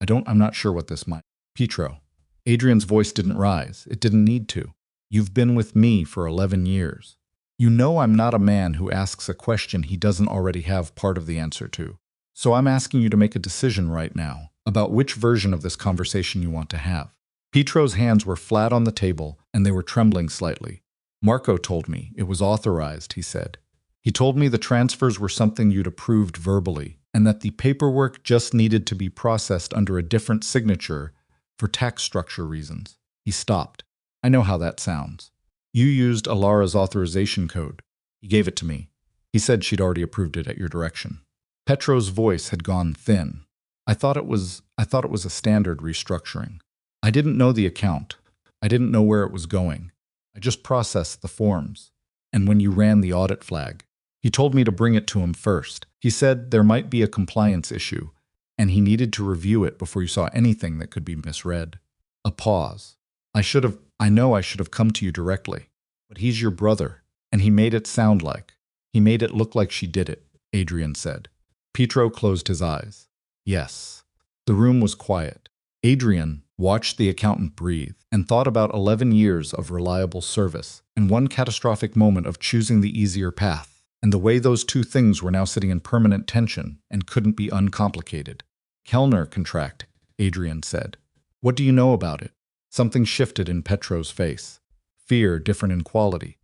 I'm not sure what this might. Petro. Adrian's voice didn't rise. It didn't need to. You've been with me for 11 years. You know I'm not a man who asks a question he doesn't already have part of the answer to. So I'm asking you to make a decision right now about which version of this conversation you want to have. Petro's hands were flat on the table, and they were trembling slightly. Marco told me it was authorized, he said. He told me the transfers were something you'd approved verbally, and that the paperwork just needed to be processed under a different signature for tax structure reasons. He stopped. I know how that sounds. You used Alara's authorization code. He gave it to me. He said she'd already approved it at your direction. Petro's voice had gone thin. I thought it was a standard restructuring. I didn't know the account. I didn't know where it was going. I just processed the forms. And when you ran the audit flag, he told me to bring it to him first. He said there might be a compliance issue, and he needed to review it before you saw anything that could be misread. A pause. I know I should have come to you directly, but he's your brother, and he made it look like she did it, Adrian said. Petro closed his eyes. Yes. The room was quiet. Adrian watched the accountant breathe and thought about 11 years of reliable service and one catastrophic moment of choosing the easier path, and the way those 2 things were now sitting in permanent tension and couldn't be uncomplicated. Kellner contract, Adrian said. What do you know about it? Something shifted in Petro's face. Fear different in quality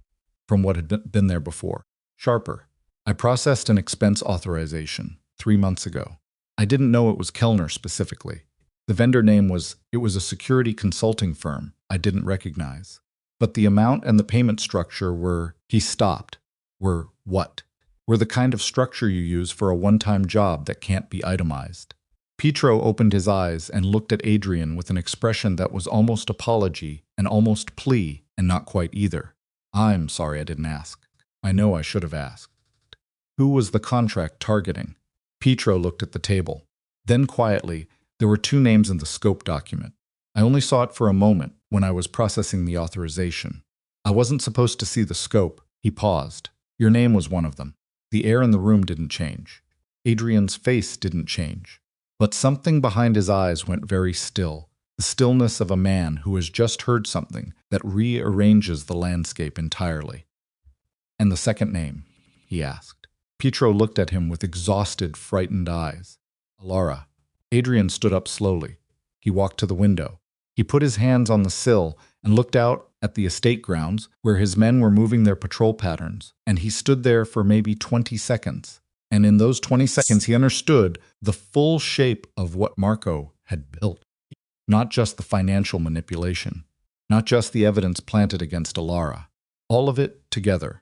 from what had been there before. Sharper. I processed an expense authorization 3 months ago. I didn't know it was Kellner specifically. The vendor name was a security consulting firm I didn't recognize. But the amount and the payment structure he stopped. Were what? Were the kind of structure you use for a one-time job that can't be itemized. Petro opened his eyes and looked at Adrian with an expression that was almost apology and almost plea, and not quite either. I'm sorry I didn't ask. I know I should have asked. Who was the contract targeting? Petro looked at the table. Then quietly, there were 2 names in the scope document. I only saw it for a moment when I was processing the authorization. I wasn't supposed to see the scope. He paused. Your name was one of them. The air in the room didn't change. Adrian's face didn't change. But something behind his eyes went very still, the stillness of a man who has just heard something that rearranges the landscape entirely. And the second name? He asked. Petro looked at him with exhausted, frightened eyes. Alara. Adrian stood up slowly. He walked to the window. He put his hands on the sill and looked out at the estate grounds where his men were moving their patrol patterns, and he stood there for maybe 20 seconds. And in those 20 seconds, he understood the full shape of what Marco had built. Not just the financial manipulation, not just the evidence planted against Alara. All of it together.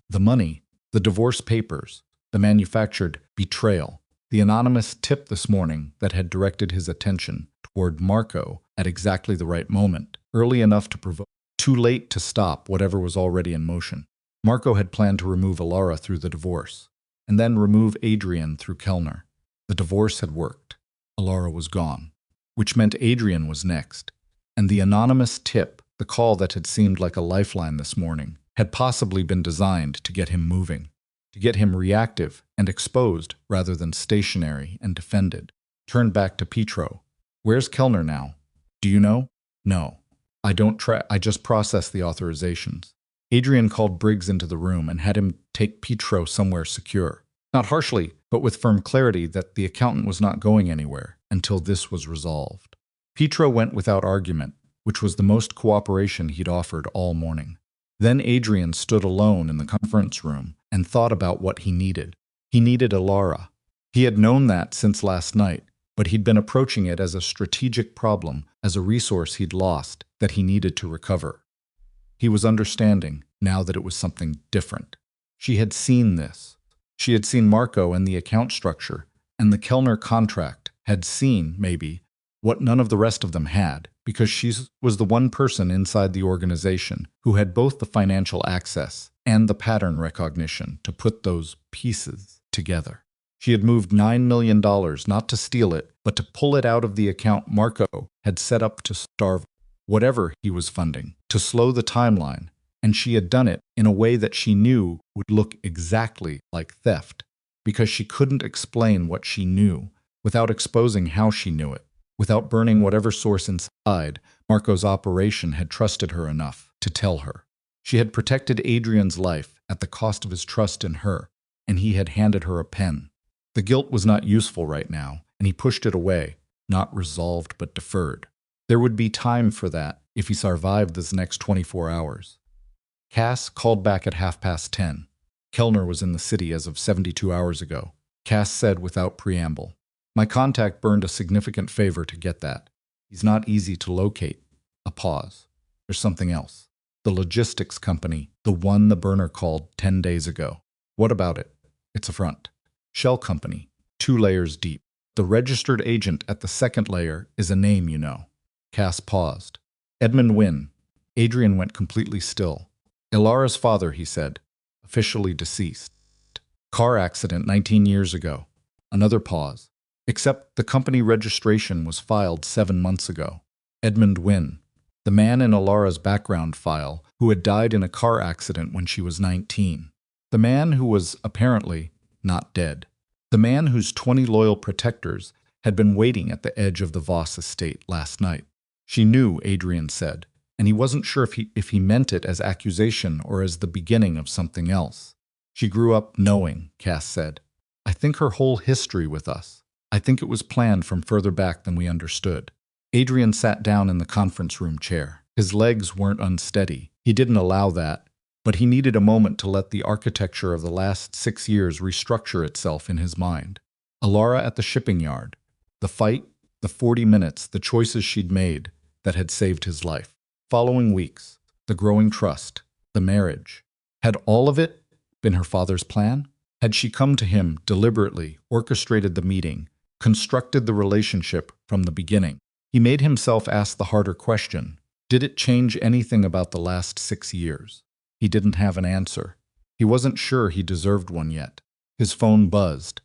The money, the divorce papers, the manufactured betrayal. The anonymous tip this morning that had directed his attention toward Marco at exactly the right moment, early enough to provoke, too late to stop whatever was already in motion. Marco had planned to remove Alara through the divorce, and then remove Adrian through Kellner. The divorce had worked. Alara was gone, which meant Adrian was next. And the anonymous tip, the call that had seemed like a lifeline this morning, had possibly been designed to get him moving, to get him reactive and exposed rather than stationary and defended. Turned back to Pietro. Where's Kellner now? Do you know? No. I just processed the authorizations. Adrian called Briggs into the room and had him take Pietro somewhere secure. Not harshly, but with firm clarity that the accountant was not going anywhere until this was resolved. Pietro went without argument, which was the most cooperation he'd offered all morning. Then Adrian stood alone in the conference room and thought about what he needed. He needed Alara. He had known that since last night, but he'd been approaching it as a strategic problem, as a resource he'd lost that he needed to recover. He was understanding now that it was something different. She had seen this. She had seen Marco and the account structure, and the Kellner contract, had seen, maybe, what none of the rest of them had, because she was the one person inside the organization who had both the financial access and the pattern recognition to put those pieces together. She had moved $9 million not to steal it, but to pull it out of the account Marco had set up to starve whatever he was funding, to slow the timeline, and she had done it in a way that she knew would look exactly like theft, because she couldn't explain what she knew without exposing how she knew it, without burning whatever source inside Marco's operation had trusted her enough to tell her. She had protected Adrian's life at the cost of his trust in her, and he had handed her a pen. The guilt was not useful right now, and he pushed it away, not resolved but deferred. There would be time for that if he survived this next 24 hours. Cass called back at 10:30. Kellner was in the city as of 72 hours ago. Cass said without preamble. My contact burned a significant favor to get that. He's not easy to locate. A pause. There's something else. The logistics company, the one the burner called 10 days ago. What about it? It's a front. Shell company, 2 layers deep. The registered agent at the second layer is a name you know. Cass paused. Edmund Wynne. Adrian went completely still. Ilara's father, he said. Officially deceased. Car accident 19 years ago. Another pause. Except the company registration was filed 7 months ago. Edmund Wynne. The man in Ilara's background file who had died in a car accident when she was 19. The man who was, apparently, not dead. The man whose 20 loyal protectors had been waiting at the edge of the Voss estate last night. She knew, Adrian said, and he wasn't sure if he meant it as accusation or as the beginning of something else. She grew up knowing, Cass said. I think her whole history with us. I think it was planned from further back than we understood. Adrian sat down in the conference room chair. His legs weren't unsteady. He didn't allow that, but he needed a moment to let the architecture of the last 6 years restructure itself in his mind. Alara at the shipping yard. The fight, the 40 minutes, the choices she'd made that had saved his life. Following weeks, the growing trust, the marriage. Had all of it been her father's plan? Had she come to him deliberately, orchestrated the meeting, constructed the relationship from the beginning? He made himself ask the harder question. Did it change anything about the last 6 years? He didn't have an answer. He wasn't sure he deserved one yet. His phone buzzed.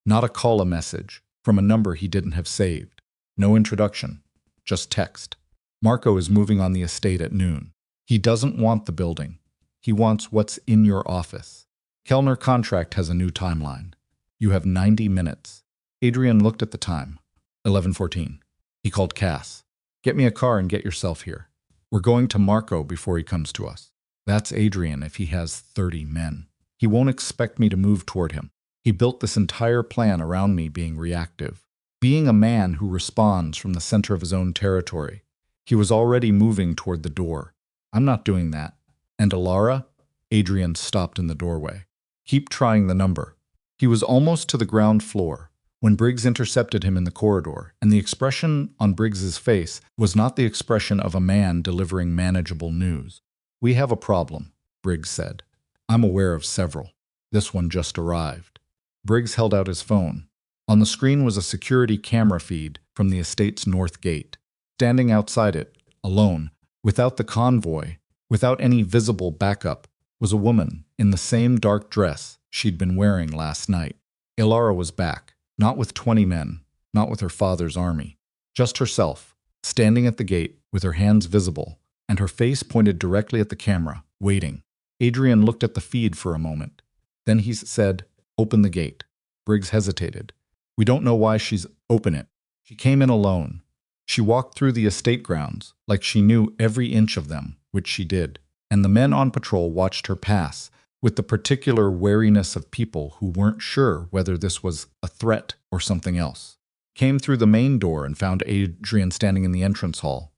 Not a call, a message, from a number he didn't have saved. No introduction, just text. Marco is moving on the estate at noon. He doesn't want the building. He wants what's in your office. Kellner contract has a new timeline. You have 90 minutes. Adrian looked at the time. 11:14. He called Cass. Get me a car and get yourself here. We're going to Marco before he comes to us. That's Adrian if he has 30 men. He won't expect me to move toward him. He built this entire plan around me being reactive. Being a man who responds from the center of his own territory. He was already moving toward the door. I'm not doing that. And Alara? Adrian stopped in the doorway. Keep trying the number. He was almost to the ground floor when Briggs intercepted him in the corridor, and the expression on Briggs's face was not the expression of a man delivering manageable news. We have a problem, Briggs said. I'm aware of several. This one just arrived. Briggs held out his phone. On the screen was a security camera feed from the estate's north gate. Standing outside it, alone, without the convoy, without any visible backup, was a woman in the same dark dress she'd been wearing last night. Ilara was back, not with 20 men, not with her father's army. Just herself, standing at the gate with her hands visible, and her face pointed directly at the camera, waiting. Adrian looked at the feed for a moment. Then he said, "Open the gate." Briggs hesitated. "We don't know why she's open it. She came in alone. She walked through the estate grounds like she knew every inch of them, which she did. And the men on patrol watched her pass, with the particular wariness of people who weren't sure whether this was a threat or something else. Came through the main door and found Adrian standing in the entrance hall.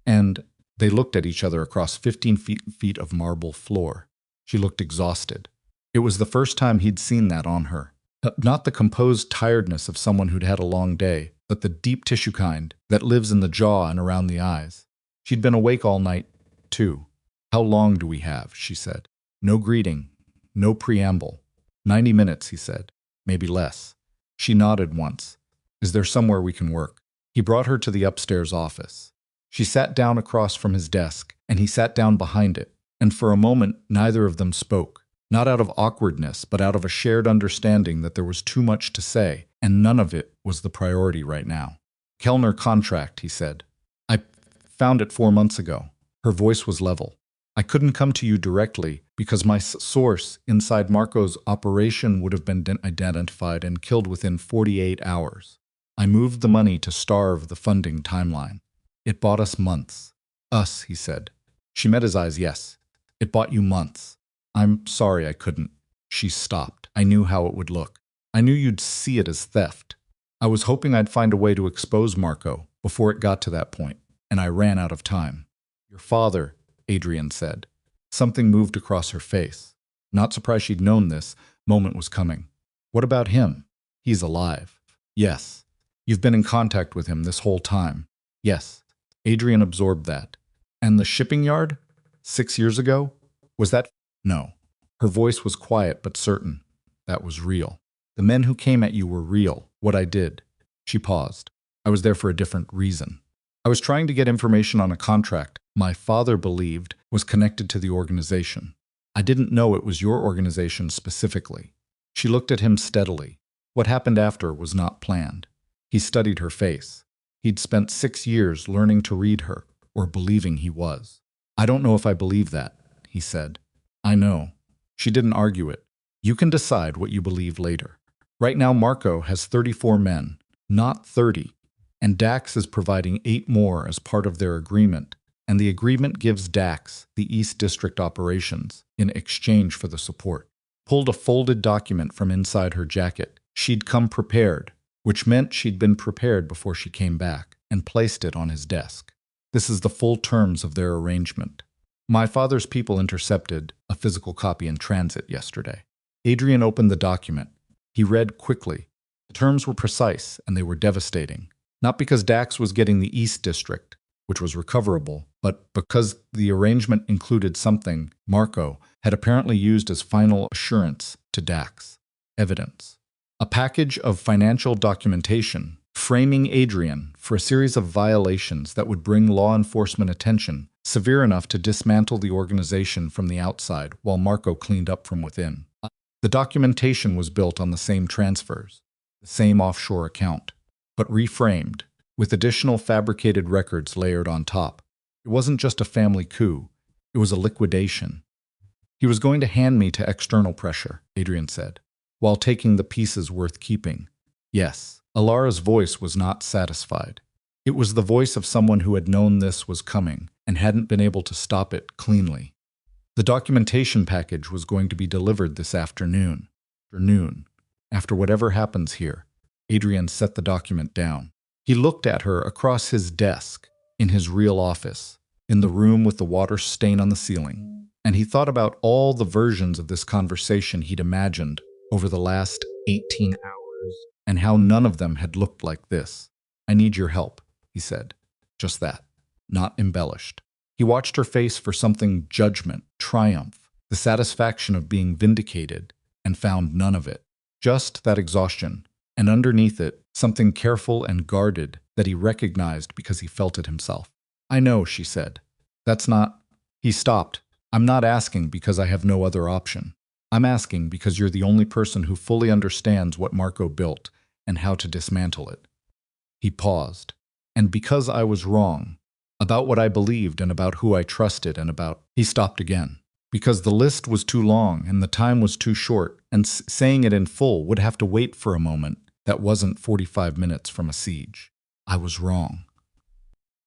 And they looked at each other across 15 feet of marble floor. She looked exhausted. It was the first time he'd seen that on her. Not the composed tiredness of someone who'd had a long day, but the deep tissue kind that lives in the jaw and around the eyes. She'd been awake all night, too. "How long do we have?" she said. No greeting, no preamble. 90 minutes, he said. Maybe less. She nodded once. "Is there somewhere we can work?" He brought her to the upstairs office. She sat down across from his desk, and he sat down behind it, and for a moment neither of them spoke. Not out of awkwardness, but out of a shared understanding that there was too much to say, and none of it was the priority right now. "Kellner contract," he said. "I found it 4 months ago." Her voice was level. "I couldn't come to you directly because my source inside Marco's operation would have been identified and killed within 48 hours. I moved the money to starve the funding timeline. It bought us months." "Us," he said. She met his eyes. "Yes, it bought you months. I'm sorry I couldn't." She stopped. "I knew how it would look. I knew you'd see it as theft. I was hoping I'd find a way to expose Marco before it got to that point, and I ran out of time." "Your father," Adrian said. Something moved across her face. Not surprised she'd known this moment was coming. "What about him?" "He's alive." "Yes." "You've been in contact with him this whole time?" "Yes." Adrian absorbed that. "And the shipping yard? 6 years ago? Was that—" "No." Her voice was quiet but certain. "That was real. The men who came at you were real. What I did." She paused. "I was there for a different reason. I was trying to get information on a contract my father believed was connected to the organization. I didn't know it was your organization specifically." She looked at him steadily. What happened after was not planned. He studied her face. He'd spent 6 years learning to read her, or believing he was. "I don't know if I believe that," he said. "I know." She didn't argue it. "You can decide what you believe later. Right now Marco has 34 men, not 30, and Dax is providing 8 more as part of their agreement, and the agreement gives Dax the East District operations in exchange for the support." Pulled a folded document from inside her jacket. She'd come prepared, which meant she'd been prepared before she came back, and placed it on his desk. "This is the full terms of their arrangement. My father's people intercepted a physical copy in transit yesterday." Adrian opened the document. He read quickly. The terms were precise, and they were devastating. Not because Dax was getting the East District, which was recoverable, but because the arrangement included something Marco had apparently used as final assurance to Dax. Evidence. A package of financial documentation framing Adrian for a series of violations that would bring law enforcement attention severe enough to dismantle the organization from the outside while Marco cleaned up from within. The documentation was built on the same transfers, the same offshore account, but reframed, with additional fabricated records layered on top. It wasn't just a family coup, it was a liquidation. "He was going to hand me to external pressure," Adrian said, "while taking the pieces worth keeping." "Yes." Ilara's voice was not satisfied. It was the voice of someone who had known this was coming and hadn't been able to stop it cleanly. The documentation package was going to be delivered this afternoon. After whatever happens here. Adrian set the document down. He looked at her across his desk, in his real office, in the room with the water stain on the ceiling, and he thought about all the versions of this conversation he'd imagined over the last 18 hours, and how none of them had looked like this. "I need your help," he said. Just that. Not embellished. He watched her face for something: judgment, triumph, the satisfaction of being vindicated, and found none of it. Just that exhaustion, and underneath it, something careful and guarded that he recognized because he felt it himself. "I know," she said. "That's not—" He stopped. "I'm not asking because I have no other option. I'm asking because you're the only person who fully understands what Marco built and how to dismantle it." He paused. "And because I was wrong about what I believed and about who I trusted and about—" He stopped again. Because the list was too long and the time was too short, and saying it in full would have to wait for a moment that wasn't 45 minutes from a siege. "I was wrong."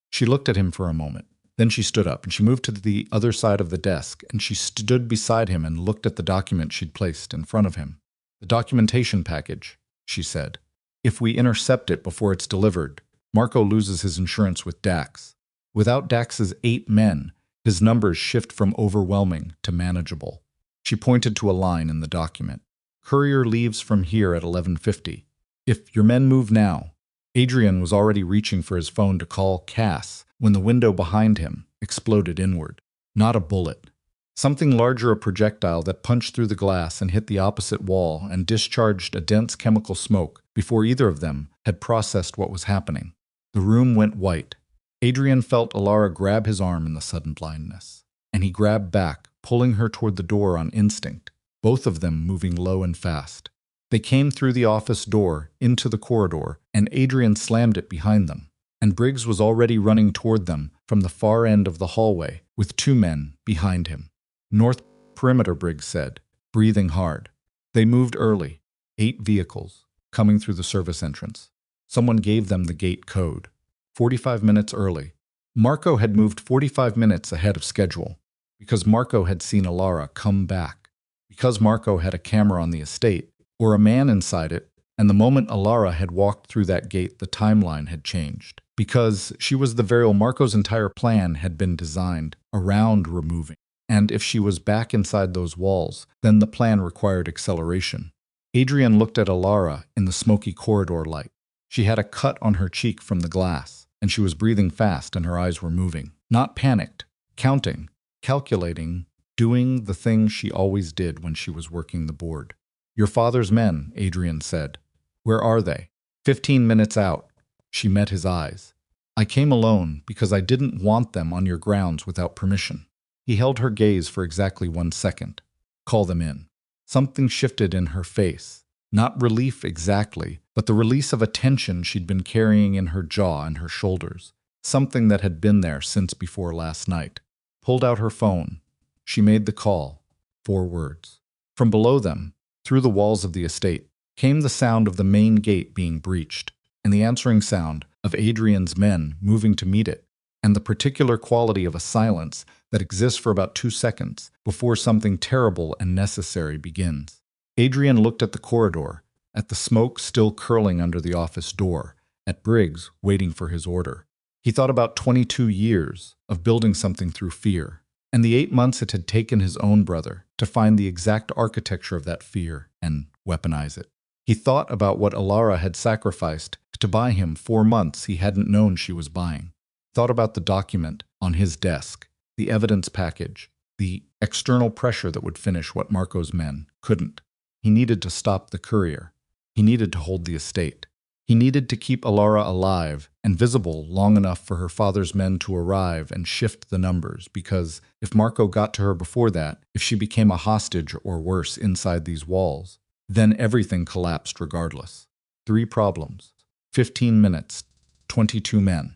She looked at him for a moment. Then she stood up and she moved to the other side of the desk and she stood beside him and looked at the document she'd placed in front of him. "The documentation package," she said. "If we intercept it before it's delivered, Marco loses his insurance with Dax. Without Dax's 8 men, his numbers shift from overwhelming to manageable." She pointed to a line in the document. "Courier leaves from here at 11:50. If your men move now." Adrian was already reaching for his phone to call Cass when the window behind him exploded inward. Not a bullet. Something larger, a projectile that punched through the glass and hit the opposite wall and discharged a dense chemical smoke before either of them had processed what was happening. The room went white. Adrian felt Alara grab his arm in the sudden blindness, and he grabbed back, pulling her toward the door on instinct, both of them moving low and fast. They came through the office door, into the corridor, and Adrian slammed it behind them. And Briggs was already running toward them from the far end of the hallway, with 2 men behind him. "North perimeter," Briggs said, breathing hard. They moved early, 8 vehicles, coming through the service entrance. Someone gave them the gate code. 45 minutes early. Marco had moved 45 minutes ahead of schedule, because Marco had seen Alara come back, because Marco had a camera on the estate, or a man inside it, and the moment Alara had walked through that gate the timeline had changed, because she was the variable Marco's entire plan had been designed around removing, and if she was back inside those walls, then the plan required acceleration. Adrian looked at Alara in the smoky corridor light. She had a cut on her cheek from the glass, and she was breathing fast and her eyes were moving. Not panicked, counting, calculating, doing the thing she always did when she was working the board. "Your father's men," Adrian said. "Where are they?" 15 minutes out. She met his eyes. "I came alone because I didn't want them on your grounds without permission." He held her gaze for exactly 1 second. "Call them in." Something shifted in her face. Not relief exactly, but the release of a tension she'd been carrying in her jaw and her shoulders. Something that had been there since before last night. Pulled out her phone. She made the call. 4 words. From below them, through the walls of the estate, came the sound of the main gate being breached, and the answering sound of Adrian's men moving to meet it, and the particular quality of a silence that exists for about 2 seconds before something terrible and necessary begins. Adrian looked at the corridor, at the smoke still curling under the office door, at Briggs waiting for his order. He thought about 22 years of building something through fear, and the 8 months it had taken his own brother to find the exact architecture of that fear and weaponize it. He thought about what Alara had sacrificed to buy him 4 months he hadn't known she was buying. Thought about the document on his desk, the evidence package, the external pressure that would finish what Marco's men couldn't. He needed to stop the courier. He needed to hold the estate. He needed to keep Alara alive and visible long enough for her father's men to arrive and shift the numbers, because if Marco got to her before that, if she became a hostage or worse inside these walls, then everything collapsed regardless. 3 problems, 15 minutes, 22 men.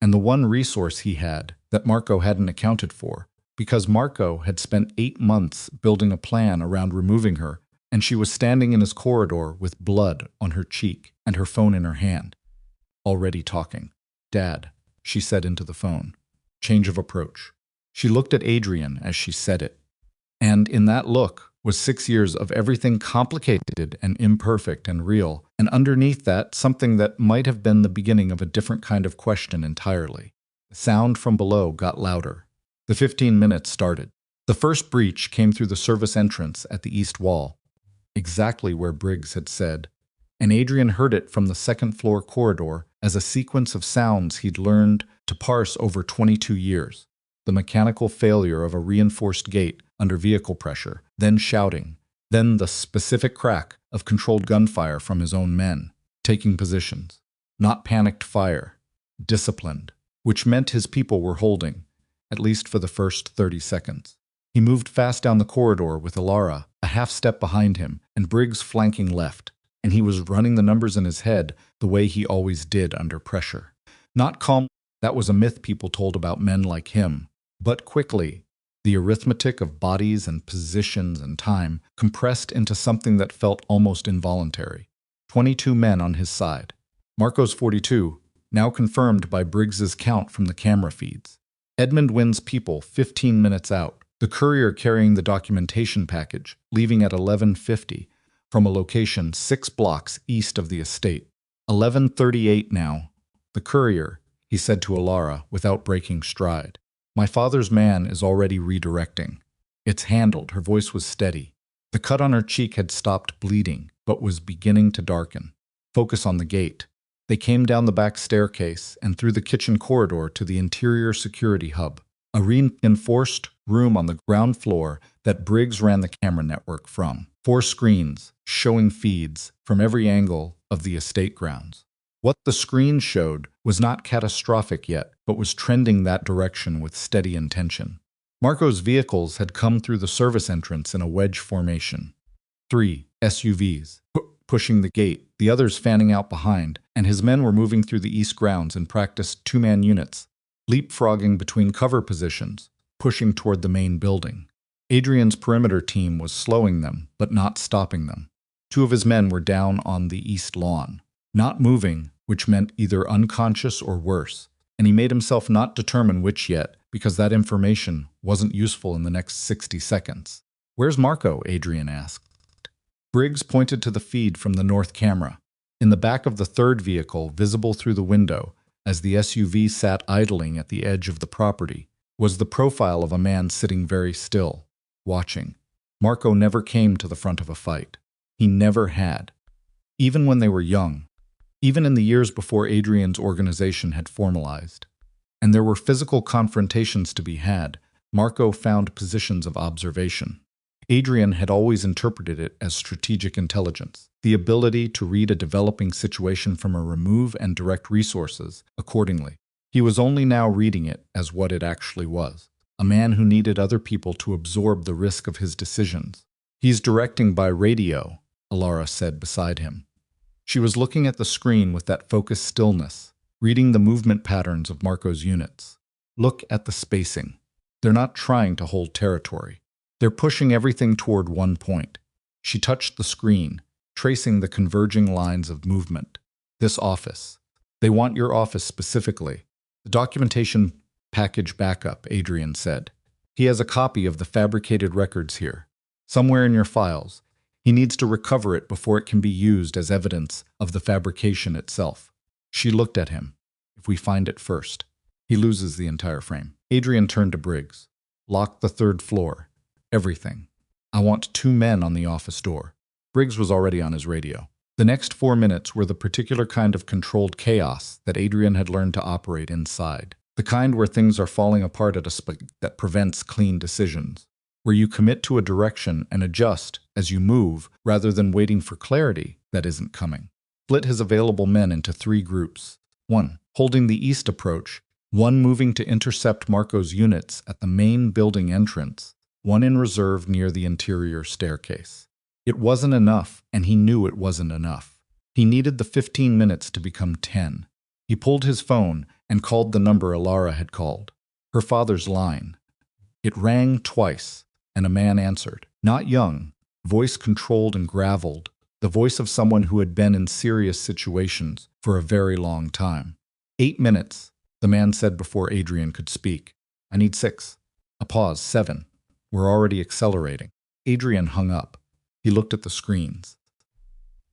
And the one resource he had that Marco hadn't accounted for, because Marco had spent 8 months building a plan around removing her, and she was standing in his corridor with blood on her cheek and her phone in her hand. Already talking. "Dad," she said into the phone. Change of approach. She looked at Adrian as she said it. And in that look was 6 years of everything complicated and imperfect and real, and underneath that, something that might have been the beginning of a different kind of question entirely. The sound from below got louder. The 15 minutes started. The first breach came through the service entrance at the east wall, exactly where Briggs had said, and Adrian heard it from the second-floor corridor as a sequence of sounds he'd learned to parse over 22 years. The mechanical failure of a reinforced gate under vehicle pressure, then shouting, then the specific crack of controlled gunfire from his own men, taking positions. Not panicked fire, disciplined, which meant his people were holding, at least for the first 30 seconds. He moved fast down the corridor with Alara a half step behind him and Briggs flanking left, and he was running the numbers in his head the way he always did under pressure. Not calm, that was a myth people told about men like him, but quickly, the arithmetic of bodies and positions and time compressed into something that felt almost involuntary. 22 men on his side. Marco's 42, now confirmed by Briggs's count from the camera feeds. Edmund Wynn's people 15 minutes out. The courier carrying the documentation package, leaving at 11:50 from a location 6 blocks east of the estate. 11:38 now. The courier, he said to Alara without breaking stride. My father's man is already redirecting. It's handled, her voice was steady. The cut on her cheek had stopped bleeding, but was beginning to darken. Focus on the gate. They came down the back staircase and through the kitchen corridor to the interior security hub, a reinforced room on the ground floor that Briggs ran the camera network from. 4 screens, showing feeds from every angle of the estate grounds. What the screen showed was not catastrophic yet, but was trending that direction with steady intention. Marco's vehicles had come through the service entrance in a wedge formation. 3 SUVs, pushing the gate, the others fanning out behind, and his men were moving through the east grounds in practice 2-man units, leapfrogging between cover positions, pushing toward the main building. Adrian's perimeter team was slowing them, but not stopping them. 2 of his men were down on the east lawn, not moving, which meant either unconscious or worse, and he made himself not determine which yet, because that information wasn't useful in the next 60 seconds. Where's Marco? Adrian asked. Briggs pointed to the feed from the north camera. In the back of the 3rd vehicle, visible through the window, as the SUV sat idling at the edge of the property, was the profile of a man sitting very still, watching. Marco never came to the front of a fight. He never had. Even when they were young. Even in the years before Adrian's organization had formalized. And there were physical confrontations to be had. Marco found positions of observation. Adrian had always interpreted it as strategic intelligence, the ability to read a developing situation from a remove and direct resources accordingly. He was only now reading it as what it actually was, a man who needed other people to absorb the risk of his decisions. He's directing by radio, Alara said beside him. She was looking at the screen with that focused stillness, reading the movement patterns of Marco's units. Look at the spacing. They're not trying to hold territory. They're pushing everything toward one point. She touched the screen, tracing the converging lines of movement. This office. They want your office specifically. The documentation package backup, Adrian said. He has a copy of the fabricated records here, somewhere in your files. He needs to recover it before it can be used as evidence of the fabrication itself. She looked at him. If we find it first, he loses the entire frame. Adrian turned to Briggs. Lock the 3rd floor. Everything. I want 2 men on the office door. Briggs was already on his radio. The next 4 minutes were the particular kind of controlled chaos that Adrian had learned to operate inside. The kind where things are falling apart at a speed that prevents clean decisions. Where you commit to a direction and adjust as you move rather than waiting for clarity that isn't coming. Split his available men into 3 groups. 1. Holding the east approach. 1 moving to intercept Marco's units at the main building entrance. 1 in reserve near the interior staircase. It wasn't enough, and he knew it wasn't enough. He needed the 15 minutes to become 10. He pulled his phone and called the number Alara had called. Her father's line. It rang twice, and a man answered. Not young, voice controlled and graveled, the voice of someone who had been in serious situations for a very long time. 8 minutes, the man said before Adrian could speak. I need 6. A pause. 7. We're already accelerating. Adrian hung up. He looked at the screens.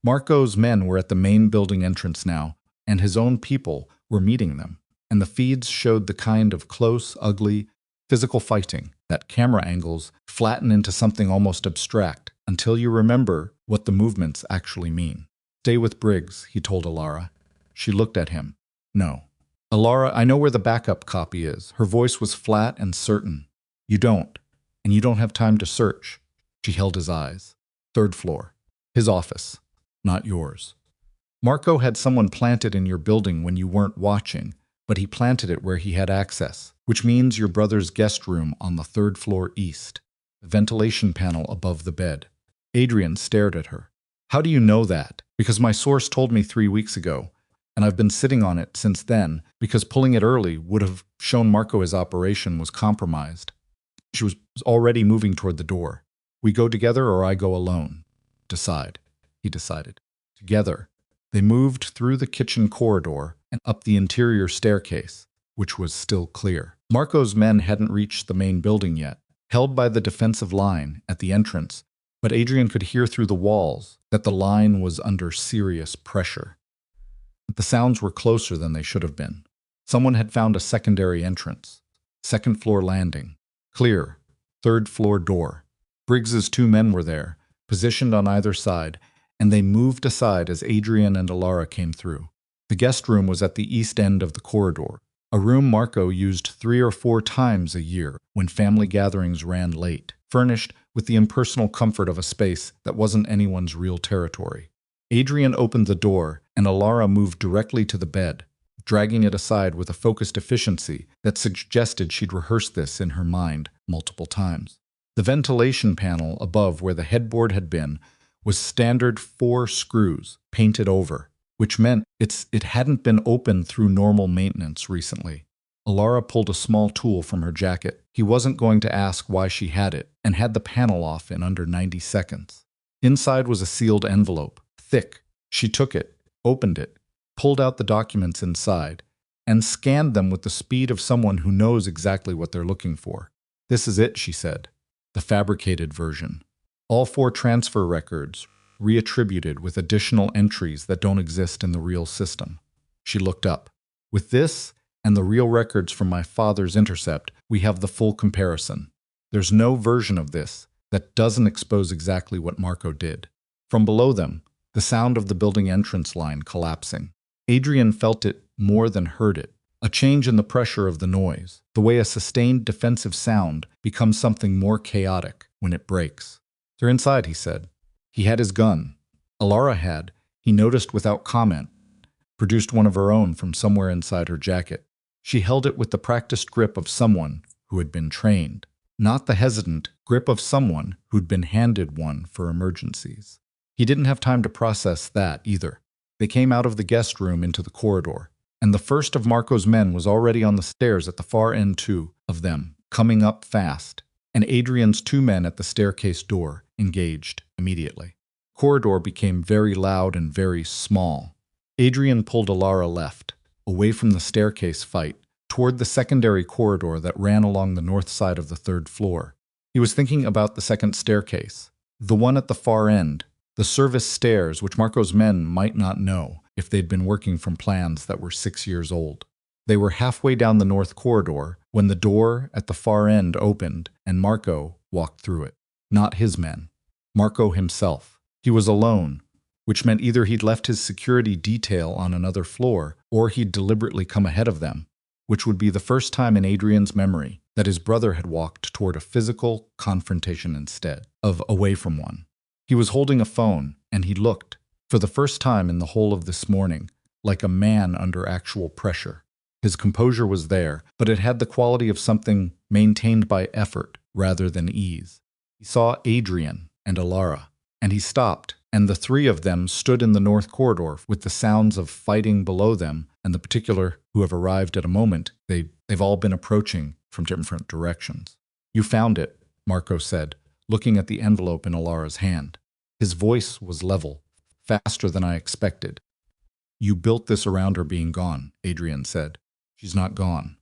Marco's men were at the main building entrance now, and his own people were meeting them, and the feeds showed the kind of close, ugly, physical fighting that camera angles flatten into something almost abstract until you remember what the movements actually mean. Stay with Briggs, he told Alara. She looked at him. No. Alara, I know where the backup copy is. Her voice was flat and certain. You don't. And you don't have time to search. She held his eyes. 3rd floor. His office, not yours. Marco had someone planted in your building when you weren't watching, but he planted it where he had access, which means your brother's guest room on the third floor east, the ventilation panel above the bed. Adrian stared at her. How do you know that? Because my source told me 3 weeks ago, and I've been sitting on it since then because pulling it early would have shown Marco his operation was compromised. She was already moving toward the door. We go together or I go alone. Decide, he decided. Together. They moved through the kitchen corridor and up the interior staircase, which was still clear. Marco's men hadn't reached the main building yet, held by the defensive line at the entrance, but Adrian could hear through the walls that the line was under serious pressure. The sounds were closer than they should have been. Someone had found a secondary entrance. Second floor landing. Clear. Third floor door. Briggs's 2 men were there, positioned on either side, and they moved aside as Adrian and Alara came through. The guest room was at the east end of the corridor, a room Marco used 3 or 4 times a year when family gatherings ran late, furnished with the impersonal comfort of a space that wasn't anyone's real territory. Adrian opened the door, and Alara moved directly to the bed, dragging it aside with a focused efficiency that suggested she'd rehearsed this in her mind multiple times. The ventilation panel above where the headboard had been was standard 4 screws painted over, which meant it hadn't been opened through normal maintenance recently. Alara pulled a small tool from her jacket. He wasn't going to ask why she had it, and had the panel off in under 90 seconds. Inside was a sealed envelope, thick. She took it, opened it, pulled out the documents inside, and scanned them with the speed of someone who knows exactly what they're looking for. This is it, she said. The fabricated version. All 4 transfer records, reattributed with additional entries that don't exist in the real system. She looked up. With this and the real records from my father's intercept, we have the full comparison. There's no version of this that doesn't expose exactly what Marco did. From below them, the sound of the building entrance line collapsing. Adrian felt it more than heard it. A change in the pressure of the noise, the way a sustained defensive sound becomes something more chaotic when it breaks. They're inside, he said. He had his gun. Alara had, he noticed without comment, produced one of her own from somewhere inside her jacket. She held it with the practiced grip of someone who had been trained, not the hesitant grip of someone who'd been handed one for emergencies. He didn't have time to process that either. They came out of the guest room into the corridor, and the first of Marco's men was already on the stairs at the far end, 2 of them, coming up fast, and Adrian's 2 men at the staircase door engaged immediately. Corridor became very loud and very small. Adrian pulled Alara left, away from the staircase fight, toward the secondary corridor that ran along the north side of the 3rd floor. He was thinking about the second staircase, the one at the far end, the service stairs which Marco's men might not know if they'd been working from plans that were 6 years old. They were halfway down the north corridor when the door at the far end opened and Marco walked through it. Not his men. Marco himself. He was alone, which meant either he'd left his security detail on another floor or he'd deliberately come ahead of them, which would be the first time in Adrian's memory that his brother had walked toward a physical confrontation instead of away from one. He was holding a phone, and he looked, for the first time in the whole of this morning, like a man under actual pressure. His composure was there, but it had the quality of something maintained by effort rather than ease. He saw Adrian and Alara, and he stopped, and the 3 of them stood in the north corridor with the sounds of fighting below them and the particular who have arrived at a moment they've all been approaching from different directions. You found it, Marco said, looking at the envelope in Alara's hand. His voice was level, faster than I expected. You built this around her being gone, Adrian said. She's not gone.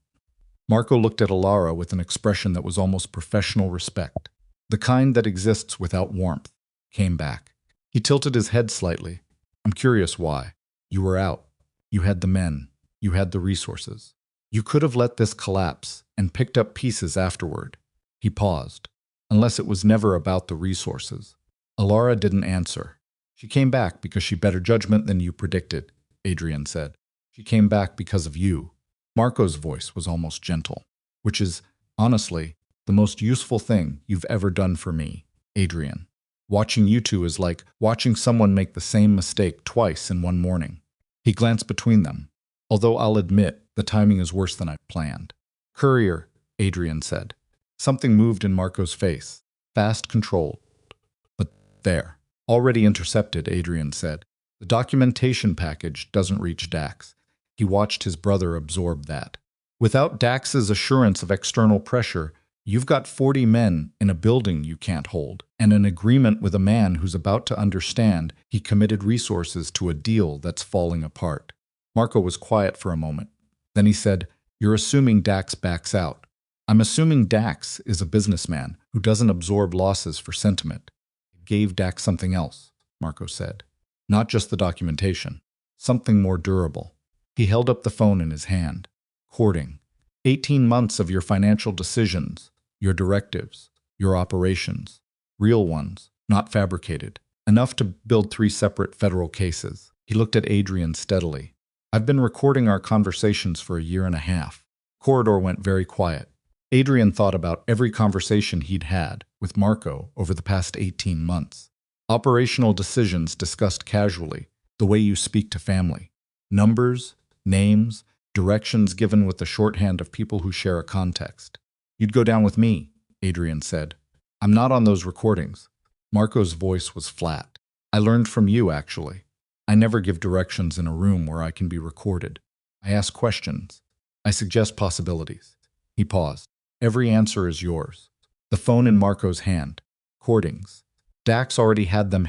Marco looked at Alara with an expression that was almost professional respect. The kind that exists without warmth came back. He tilted his head slightly. I'm curious why. You were out. You had the men. You had the resources. You could have let this collapse and picked up pieces afterward. He paused. Unless it was never about the resources. Alara didn't answer. She came back because she better judgment than you predicted, Adrian said. She came back because of you. Marco's voice was almost gentle, which is, honestly, the most useful thing you've ever done for me, Adrian. Watching you two is like watching someone make the same mistake twice in one morning. He glanced between them. Although I'll admit, the timing is worse than I planned. Courier, Adrian said. Something moved in Marco's face. Fast, controlled. But there. Already intercepted, Adrian said. The documentation package doesn't reach Dax. He watched his brother absorb that. Without Dax's assurance of external pressure, you've got 40 men in a building you can't hold, and an agreement with a man who's about to understand he committed resources to a deal that's falling apart. Marco was quiet for a moment. Then he said, "You're assuming Dax backs out." "I'm assuming Dax is a businessman who doesn't absorb losses for sentiment." "It gave Dax something else," Marco said. "Not just the documentation. Something more durable." He held up the phone in his hand. "Courting. 18 months of your financial decisions, your directives, your operations. Real ones, not fabricated. Enough to build 3 separate federal cases." He looked at Adrian steadily. "I've been recording our conversations for a year and a half." Corridor went very quiet. Adrian thought about every conversation he'd had with Marco over the past 18 months. Operational decisions discussed casually, the way you speak to family. Numbers, names, directions given with the shorthand of people who share a context. "You'd go down with me," Adrian said. "I'm not on those recordings." Marco's voice was flat. "I learned from you, actually. I never give directions in a room where I can be recorded. I ask questions. I suggest possibilities." He paused. "Every answer is yours." The phone in Marco's hand. Courtings. Dax already had them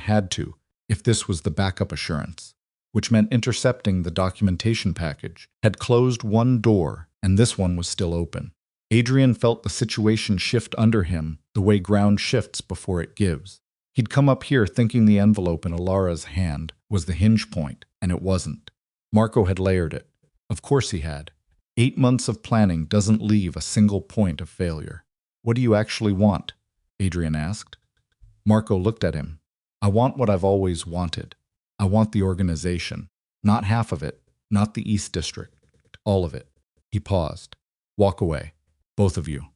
if this was the backup assurance, which meant intercepting the documentation package had closed one door and this one was still open. Adrian felt the situation shift under him the way ground shifts before it gives. He'd come up here thinking the envelope in Alara's hand was the hinge point, and it wasn't. Marco had layered it. Of course he had. 8 months of planning doesn't leave a single point of failure. "What do you actually want?" Adrian asked. Marco looked at him. "I want what I've always wanted. I want the organization. Not half of it, not the East District. All of it." He paused. "Walk away. Both of you.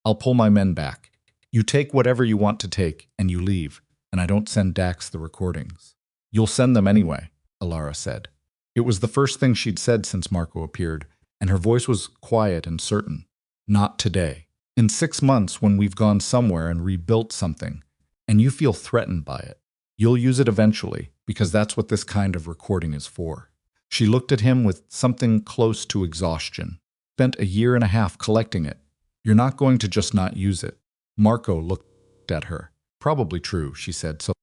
I'll pull my men back. You take whatever you want to take, and you leave, and I don't send Dax the recordings." "You'll send them anyway," Alara said. It was the first thing she'd said since Marco appeared, and her voice was quiet and certain. "Not today. In 6 months, when we've gone somewhere and rebuilt something, and you feel threatened by it, you'll use it eventually, because that's what this kind of recording is for." She looked at him with something close to exhaustion. "Spent a year and a half collecting it. You're not going to just not use it." Marco looked at her. "Probably true," she said. So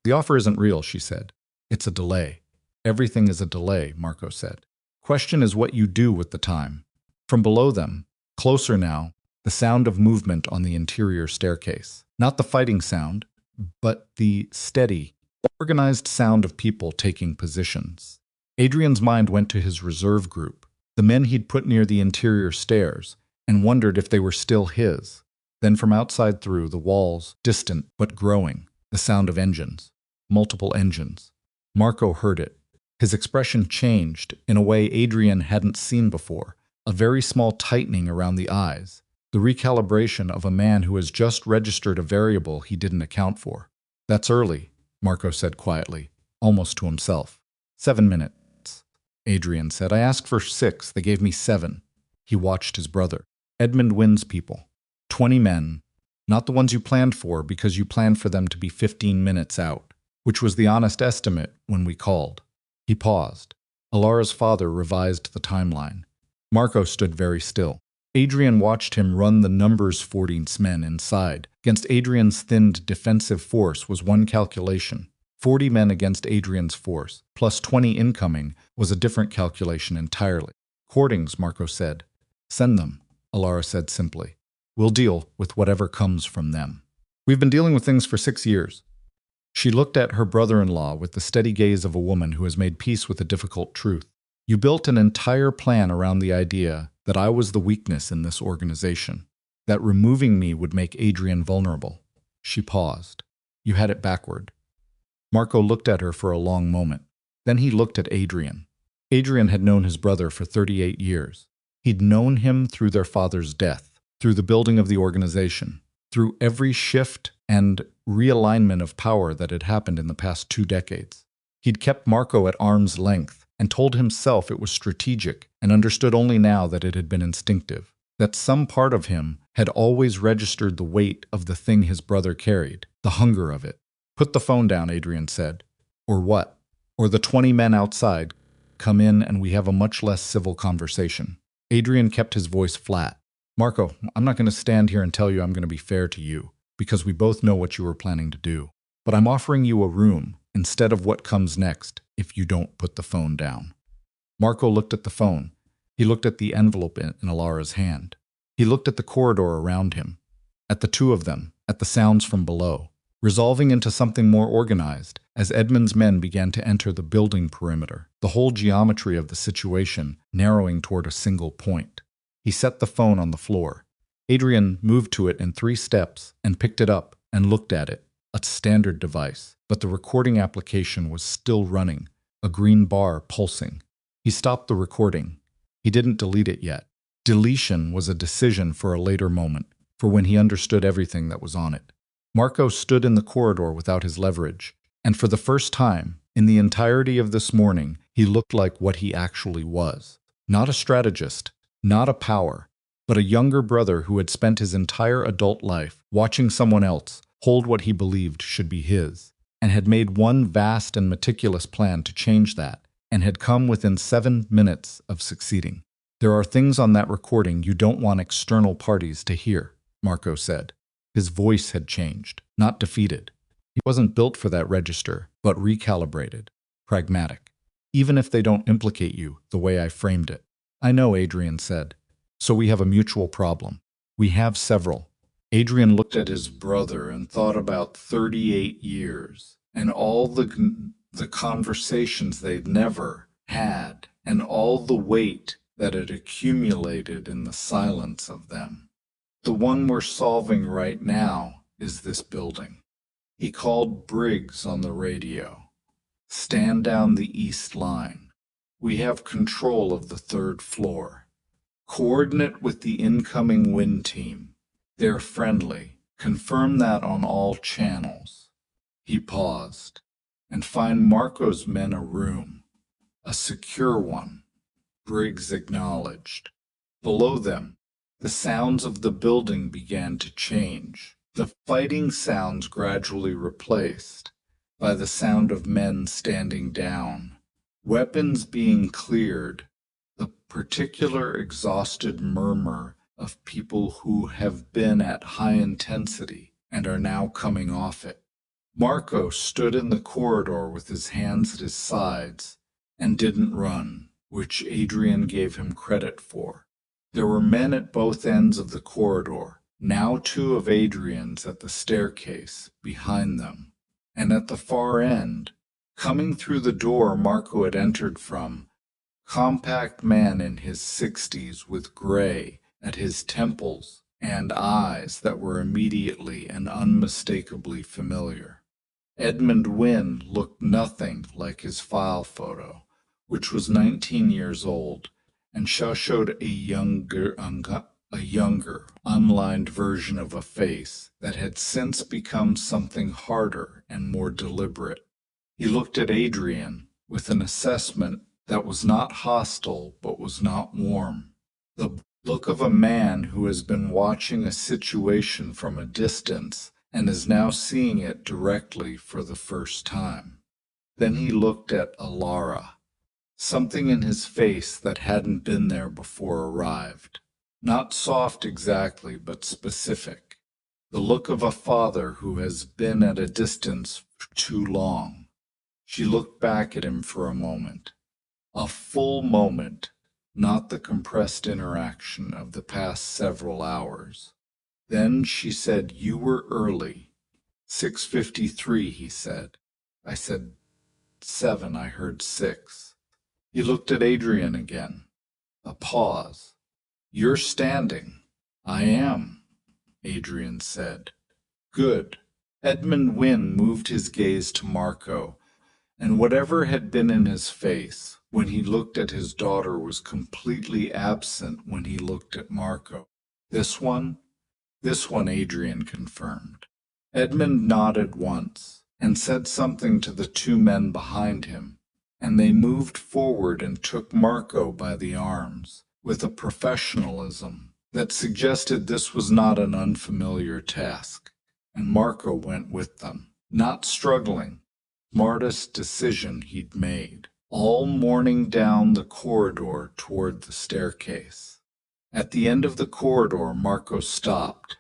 the offer isn't real," she said. "It's a delay." "Everything is a delay," Marco said. "Question is what you do with the time." From below them, closer now, the sound of movement on the interior staircase. Not the fighting sound, but the steady, organized sound of people taking positions. Adrian's mind went to his reserve group, the men he'd put near the interior stairs, and wondered if they were still his. Then from outside through the walls, distant but growing, the sound of engines. Multiple engines. Marco heard it. His expression changed in a way Adrian hadn't seen before, a very small tightening around the eyes, the recalibration of a man who has just registered a variable he didn't account for. "That's early," Marco said quietly, almost to himself. 7 minutes, Adrian said. "I asked for 6, they gave me 7. He watched his brother. "Edmund wins people. 20 men. Not the ones you planned for, because you planned for them to be 15 minutes out, which was the honest estimate when we called." He paused. Alara's father revised the timeline. Marco stood very still. Adrian watched him run the numbers 14's men inside. Against Adrian's thinned defensive force was one calculation. 40 men against Adrian's force, plus 20 incoming, was a different calculation entirely. "Courtings," Marco said. "Send them," Alara said simply. "We'll deal with whatever comes from them. We've been dealing with things for 6 years. She looked at her brother-in-law with the steady gaze of a woman who has made peace with a difficult truth. "You built an entire plan around the idea that I was the weakness in this organization, that removing me would make Adrian vulnerable." She paused. "You had it backward." Marco looked at her for a long moment. Then he looked at Adrian. Adrian had known his brother for 38 years. He'd known him through their father's death, through the building of the organization, through every shift and realignment of power that had happened in the past 2 decades. He'd kept Marco at arm's length and told himself it was strategic, and understood only now that it had been instinctive, that some part of him had always registered the weight of the thing his brother carried, the hunger of it. "Put the phone down," Adrian said. "Or what? Or the 20 men outside come in and we have a much less civil conversation." Adrian kept his voice flat. "Marco, I'm not going to stand here and tell you I'm going to be fair to you, because we both know what you were planning to do. But I'm offering you a room instead of what comes next if you don't put the phone down." Marco looked at the phone. He looked at the envelope in Alara's hand. He looked at the corridor around him, at the two of them, at the sounds from below, resolving into something more organized as Edmund's men began to enter the building perimeter, the whole geometry of the situation narrowing toward a single point. He set the phone on the floor. Adrian moved to it in 3 steps and picked it up and looked at it, a standard device, but the recording application was still running, a green bar pulsing. He stopped the recording. He didn't delete it yet. Deletion was a decision for a later moment, for when he understood everything that was on it. Marco stood in the corridor without his leverage, and for the first time, in the entirety of this morning, he looked like what he actually was. Not a strategist, not a power, but a younger brother who had spent his entire adult life watching someone else hold what he believed should be his, and had made one vast and meticulous plan to change that, and had come within 7 minutes of succeeding. "There are things on that recording you don't want external parties to hear," Marco said. His voice had changed, not defeated. He wasn't built for that register, but recalibrated, pragmatic. "Even if they don't implicate you the way I framed it." "I know," Adrian said. "So we have a mutual problem." "We have several." Adrian looked at his brother and thought about 38 years, and all the conversations they'd never had, and all the weight that had accumulated in the silence of them. "The one we're solving right now is this building." He called Briggs on the radio. "Stand down the east line. We have control of the 3rd floor. Coordinate with the incoming wind team. They're friendly. Confirm that on all channels." He paused. "And find Marco's men a room. A secure one." Briggs acknowledged. Below them, the sounds of the building began to change. The fighting sounds gradually replaced by the sound of men standing down, weapons being cleared, the particular exhausted murmur of people who have been at high intensity and are now coming off it. Marco stood in the corridor with his hands at his sides and didn't run, which Adrian gave him credit for. There were men at both ends of the corridor, now 2 of Adrian's at the staircase behind them, and at the far end, coming through the door Marco had entered from, compact man in his 60s with gray at his temples and eyes that were immediately and unmistakably familiar. Edmund Wynne looked nothing like his file photo, which was 19 years old, and showed a younger, unlined version of a face that had since become something harder and more deliberate. He looked at Adrian with an assessment that was not hostile but was not warm. The look of a man who has been watching a situation from a distance and is now seeing it directly for the first time. Then he looked at Alara. Something in his face that hadn't been there before arrived. Not soft exactly, but specific. The look of a father who has been at a distance for too long. She looked back at him for a moment. A full moment, not the compressed interaction of the past several hours. Then she said, "You were early." 6:53, he said. I said 7, I heard 6. He looked at Adrian again. A pause. "You're standing." "I am," Adrian said. "Good." Edmund Wynne moved his gaze to Marco, and whatever had been in his face when he looked at his daughter was completely absent when he looked at Marco. This one, Adrian confirmed. Edmund nodded once and said something to the two men behind him, and they moved forward and took Marco by the arms with a professionalism that suggested this was not an unfamiliar task, and Marco went with them, not struggling, smartest decision he'd made, all morning down the corridor toward the staircase. At the end of the corridor, Marco stopped.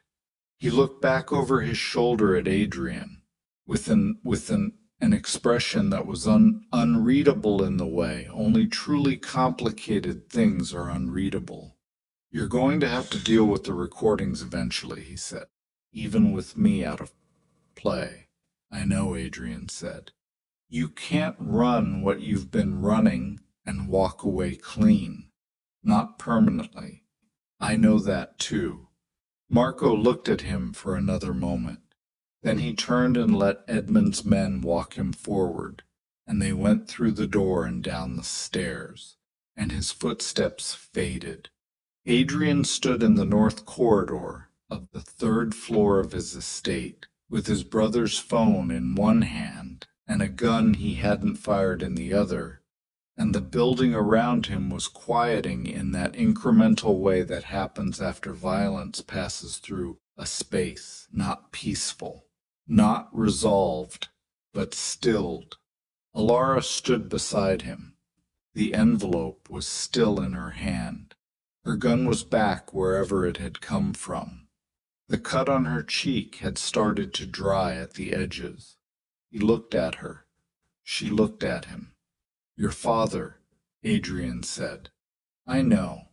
He looked back over his shoulder at Adrian with an expression that was unreadable in the way only truly complicated things are unreadable. "You're going to have to deal with the recordings eventually," he said, "even with me out of play." "I know," Adrian said. "You can't run what you've been running and walk away clean. Not permanently. I know that too." Marco looked at him for another moment. Then he turned and let Edmund's men walk him forward, and they went through the door and down the stairs, and his footsteps faded. Adrian stood in the north corridor of the third floor of his estate, with his brother's phone in one hand and a gun he hadn't fired in the other, and the building around him was quieting in that incremental way that happens after violence passes through a space, not peaceful, not resolved, but stilled. Alara stood beside him. The envelope was still in her hand. Her gun was back wherever it had come from. The cut on her cheek had started to dry at the edges. He looked at her. She looked at him. "Your father," Adrian said. "I know.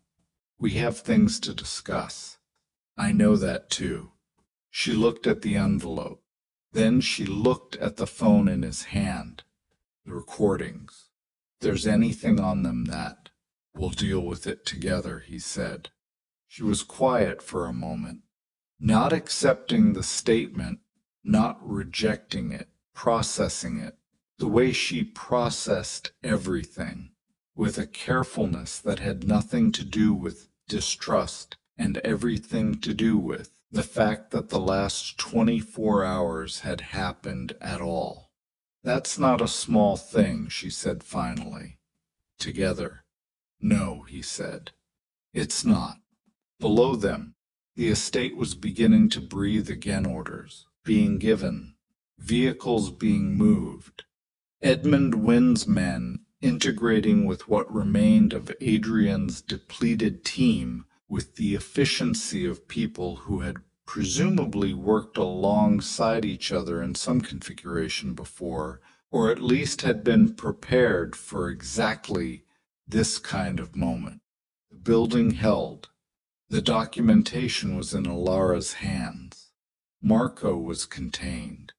We have things to discuss. I know that too." She looked at the envelope. Then she looked at the phone in his hand. "The recordings. If there's anything on them that, we'll deal with it together," he said. She was quiet for a moment, not accepting the statement, not rejecting it, processing it, the way she processed everything, with a carefulness that had nothing to do with distrust and everything to do with the fact that the last 24 hours had happened at all. "That's not a small thing," she said finally. "Together." "No," he said. "It's not." Below them, the estate was beginning to breathe again, orders being given, vehicles being moved. Edmund Wynn's men, integrating with what remained of Adrian's depleted team with the efficiency of people who had presumably worked alongside each other in some configuration before, or at least had been prepared for exactly this kind of moment. The building held. The documentation was in Alara's hands. Marco was contained.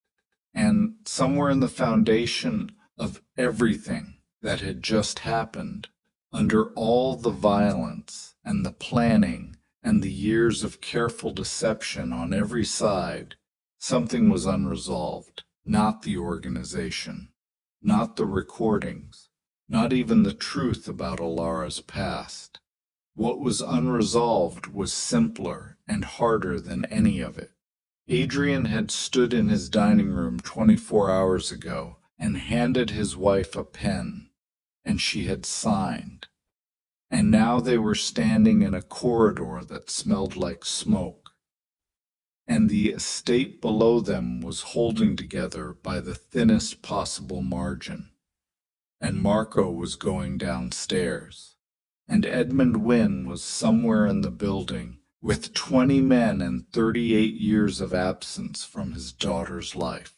And somewhere in the foundation of everything that had just happened, under all the violence and the planning and the years of careful deception on every side, something was unresolved. Not the organization, not the recordings, not even the truth about Alara's past. What was unresolved was simpler and harder than any of it. Adrian had stood in his dining room 24 hours ago and handed his wife a pen, and she had signed. And now they were standing in a corridor that smelled like smoke, and the estate below them was holding together by the thinnest possible margin. And Marco was going downstairs, and Edmund Wynne was somewhere in the building, with 20 men and 38 years of absence from his daughter's life.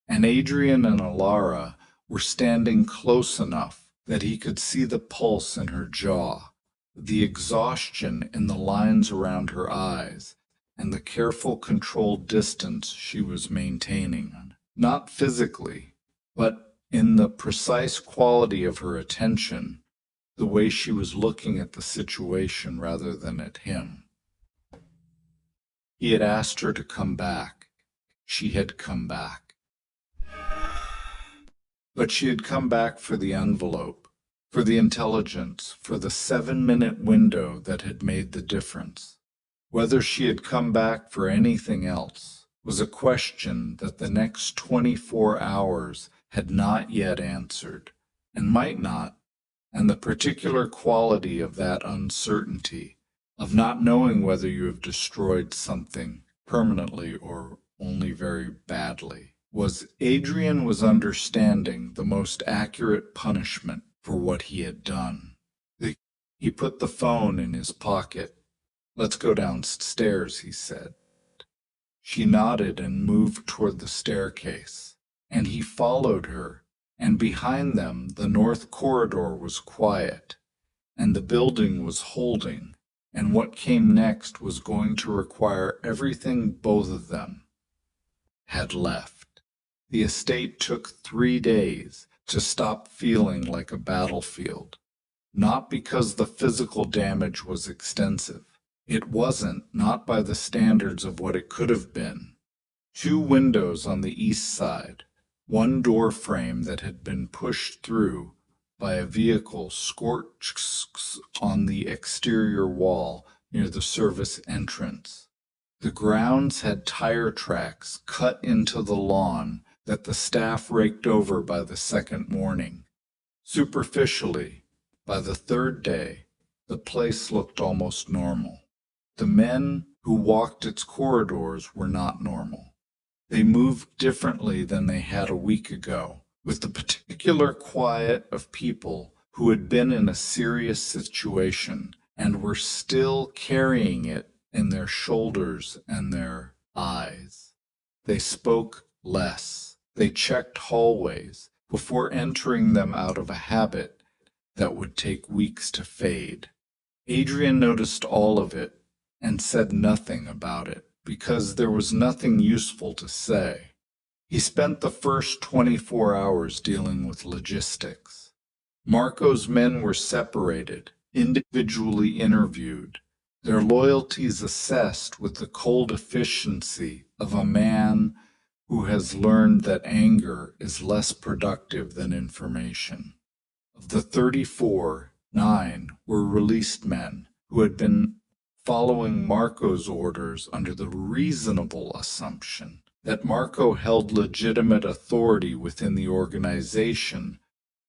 And Adrian and Alara were standing close enough that he could see the pulse in her jaw, the exhaustion in the lines around her eyes, and the careful controlled distance she was maintaining, not physically, but in the precise quality of her attention, the way she was looking at the situation rather than at him. He had asked her to come back. She had come back. But she had come back for the envelope, for the intelligence, for the 7-minute window that had made the difference. Whether she had come back for anything else, was a question that the next 24 hours had not yet answered, and might not, and the particular quality of that uncertainty, of not knowing whether you have destroyed something permanently or only very badly, Adrian was understanding the most accurate punishment for what he had done. He put the phone in his pocket. "Let's go downstairs," he said. She nodded and moved toward the staircase, and he followed her, and behind them the north corridor was quiet, and the building was holding, and what came next was going to require everything both of them had left. The estate took 3 days to stop feeling like a battlefield, not because the physical damage was extensive. It wasn't, not by the standards of what it could have been. 2 windows on the east side, 1 door frame that had been pushed through by a vehicle scorched on the exterior wall near the service entrance. The grounds had tire tracks cut into the lawn that the staff raked over by the second morning. Superficially, by the 3rd day, the place looked almost normal. The men who walked its corridors were not normal. They moved differently than they had a week ago, with the particular quiet of people who had been in a serious situation and were still carrying it in their shoulders and their eyes. They spoke less. They checked hallways before entering them out of a habit that would take weeks to fade. Adrian noticed all of it and said nothing about it, because there was nothing useful to say. He spent the first 24 hours dealing with logistics. Marco's men were separated, individually interviewed, their loyalties assessed with the cold efficiency of a man who has learned that anger is less productive than information. Of the 34, 9 were released men who had been following Marco's orders under the reasonable assumption that Marco held legitimate authority within the organization,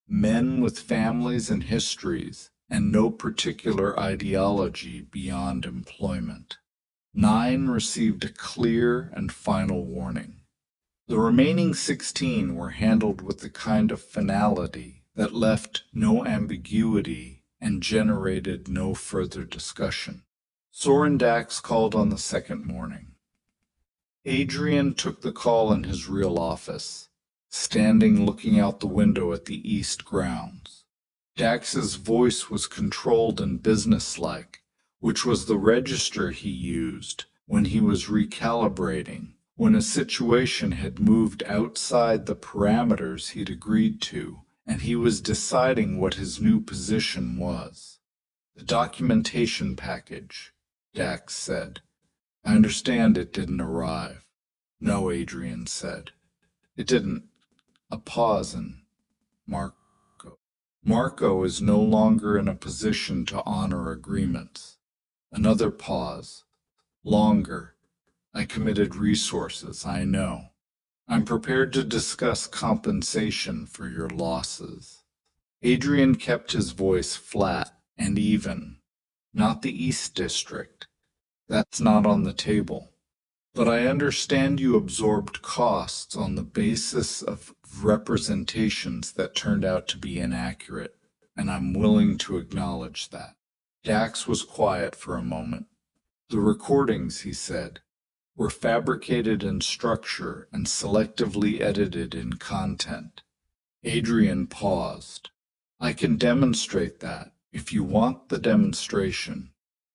men with families and histories, and no particular ideology beyond employment. 9 received a clear and final warning. The remaining 16 were handled with the kind of finality that left no ambiguity and generated no further discussion. Soren Dax called on the second morning. Adrian took the call in his real office, standing looking out the window at the east grounds. Dax's voice was controlled and businesslike, which was the register he used when he was recalibrating, when a situation had moved outside the parameters he'd agreed to, and he was deciding what his new position was. "The documentation package," Dax said. "I understand it didn't arrive." "No," Adrian said. "It didn't." A pause, and Marco is no longer in a position to honor agreements. Another pause. Longer. "I committed resources, I know. I'm prepared to discuss compensation for your losses." Adrian kept his voice flat and even. "Not the East District. That's not on the table. But I understand you absorbed costs on the basis of representations that turned out to be inaccurate, and I'm willing to acknowledge that." Dax was quiet for a moment. "The recordings," he said, "were fabricated in structure and selectively edited in content." Adrian paused. "I can demonstrate that, if you want the demonstration.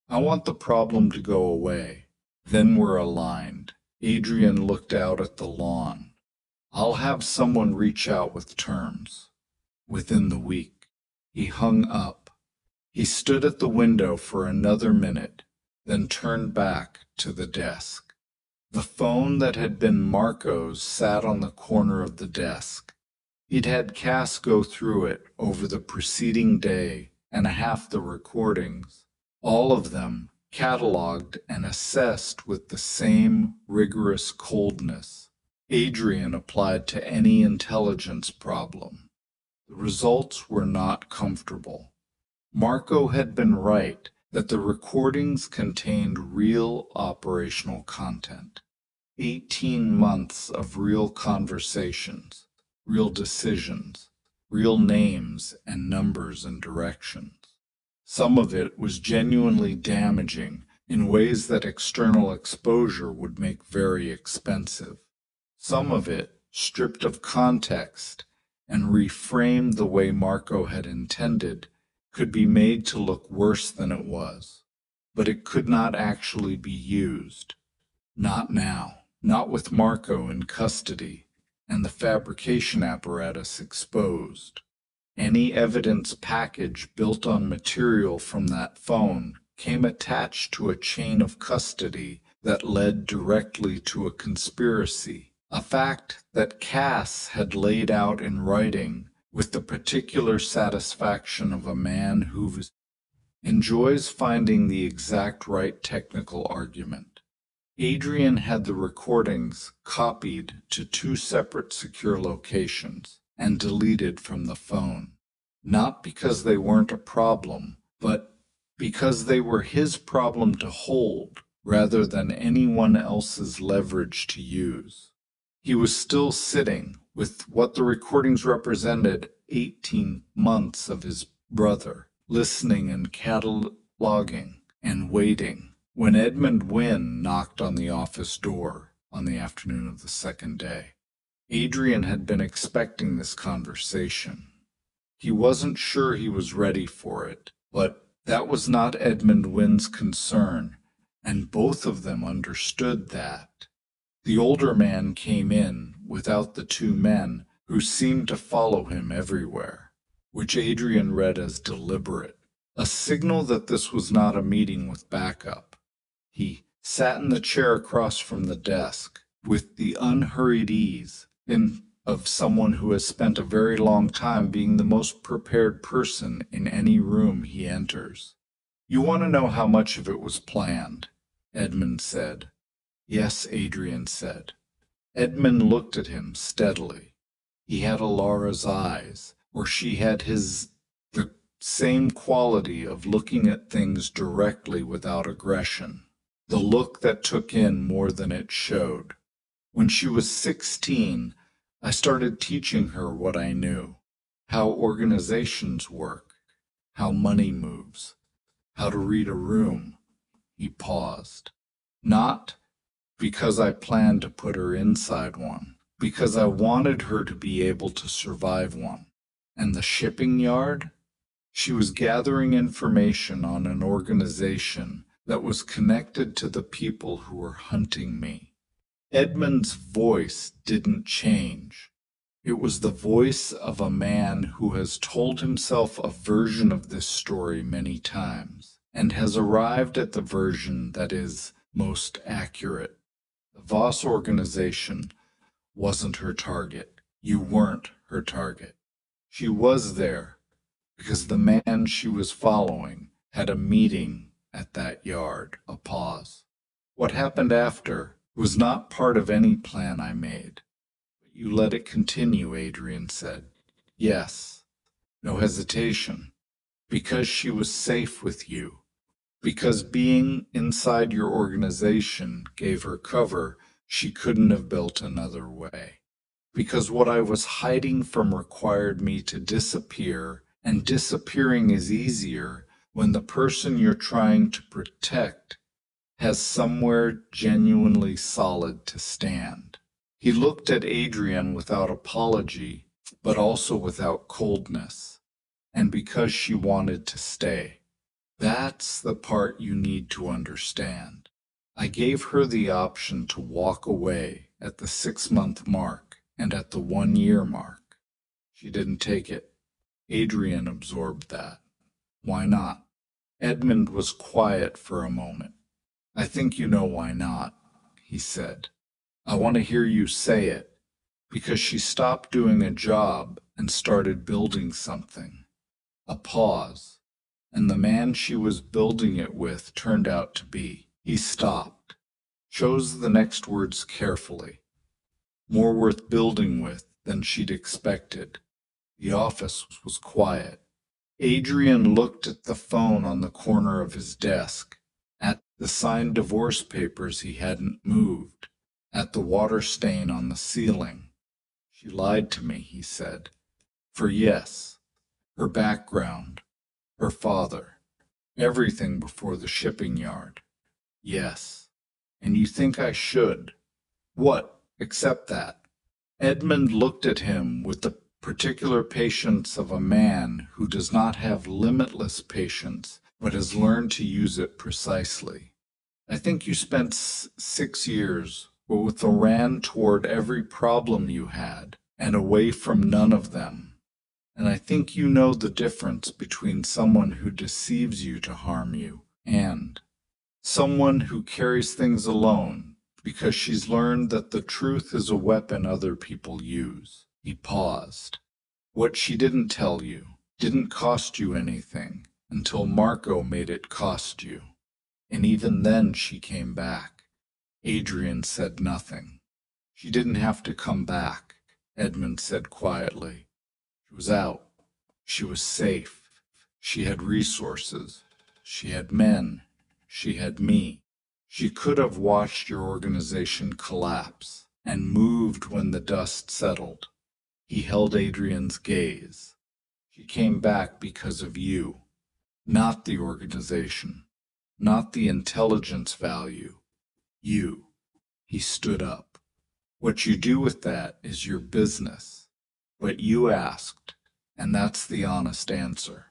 I want the problem to go away. Then we're aligned." Adrian looked out at the lawn. "I'll have someone reach out with terms. Within the week." He hung up. He stood at the window for another minute, then turned back to the desk. The phone that had been Marco's sat on the corner of the desk. He'd had Cass go through it over the preceding day and half the recordings. All of them catalogued and assessed with the same rigorous coldness Adrian applied to any intelligence problem. The results were not comfortable. Marco had been right that the recordings contained real operational content. 18 months of real conversations, real decisions, real names and numbers and directions. Some of it was genuinely damaging in ways that external exposure would make very expensive. Some of it, stripped of context and reframed the way Marco had intended, could be made to look worse than it was. But it could not actually be used. Not now. Not with Marco in custody and the fabrication apparatus exposed. Any evidence package built on material from that phone came attached to a chain of custody that led directly to a conspiracy, a fact that Cass had laid out in writing with the particular satisfaction of a man who enjoys finding the exact right technical argument. Adrian had the recordings copied to 2 separate secure locations and deleted from the phone, not because they weren't a problem, but because they were his problem to hold rather than anyone else's leverage to use. He was still sitting with what the recordings represented 18 months of his brother, listening and cataloging and waiting, when Edmund Wynne knocked on the office door on the afternoon of the second day. Adrian had been expecting this conversation. He wasn't sure he was ready for it, but that was not Edmund Wynne's concern, and both of them understood that. The older man came in without the 2 men who seemed to follow him everywhere, which Adrian read as deliberate, a signal that this was not a meeting with backup. He sat in the chair across from the desk with the unhurried ease of someone who has spent a very long time being the most prepared person in any room he enters. "You want to know how much of it was planned?" Edmund said. "Yes," Adrian said. Edmund looked at him steadily. He had Alara's eyes, or she had the same quality of looking at things directly without aggression, the look that took in more than it showed. "When she was 16, I started teaching her what I knew, how organizations work, how money moves, how to read a room." He paused. "Not because I planned to put her inside one, because I wanted her to be able to survive one. And the shipping yard? She was gathering information on an organization that was connected to the people who were hunting me." Edmund's voice didn't change. It was the voice of a man who has told himself a version of this story many times, and has arrived at the version that is most accurate. The Voss organization wasn't her target. You weren't her target. She was there because the man she was following had a meeting at that yard. A pause. "What happened after was not part of any plan I made." "But you let it continue," Adrian said. "Yes." No hesitation. "Because she was safe with you. Because being inside your organization gave her cover she couldn't have built another way. Because what I was hiding from required me to disappear, and disappearing is easier when the person you're trying to protect has somewhere genuinely solid to stand." He looked at Adrian without apology, but also without coldness, and because she wanted to stay. "That's the part you need to understand. I gave her the option to walk away at the 6-month mark and at the 1-year mark. She didn't take it." Adrian absorbed that. "Why not?" Edmund was quiet for a moment. "I think you know why not," he said. "I want to hear you say it. Because she stopped doing a job and started building something." A pause, and the man she was building it with turned out to be. He stopped, chose the next words carefully. More worth building with than she'd expected. The office was quiet. Adrian looked at the phone on the corner of his desk, at the signed divorce papers he hadn't moved, at the water stain on the ceiling. She lied to me, he said. For yes, her background, her father, everything before the shipping yard. Yes, and you think I should? What, except that? Edmund looked at him with the particular patience of a man who does not have limitless patience, but has learned to use it precisely. I think you spent 6 years with Iran toward every problem you had, and away from none of them. And I think you know the difference between someone who deceives you to harm you and someone who carries things alone because she's learned that the truth is a weapon other people use. He paused. What she didn't tell you didn't cost you anything until Marco made it cost you. And even then she came back. Adrian said nothing. She didn't have to come back, Edmund said quietly. She was out. She was safe. She had resources. She had men. She had me. She could have watched your organization collapse and moved when the dust settled. He held Adrian's gaze. She came back because of you, not the organization, not the intelligence value. You. He stood up. What you do with that is your business. But you asked, and that's the honest answer.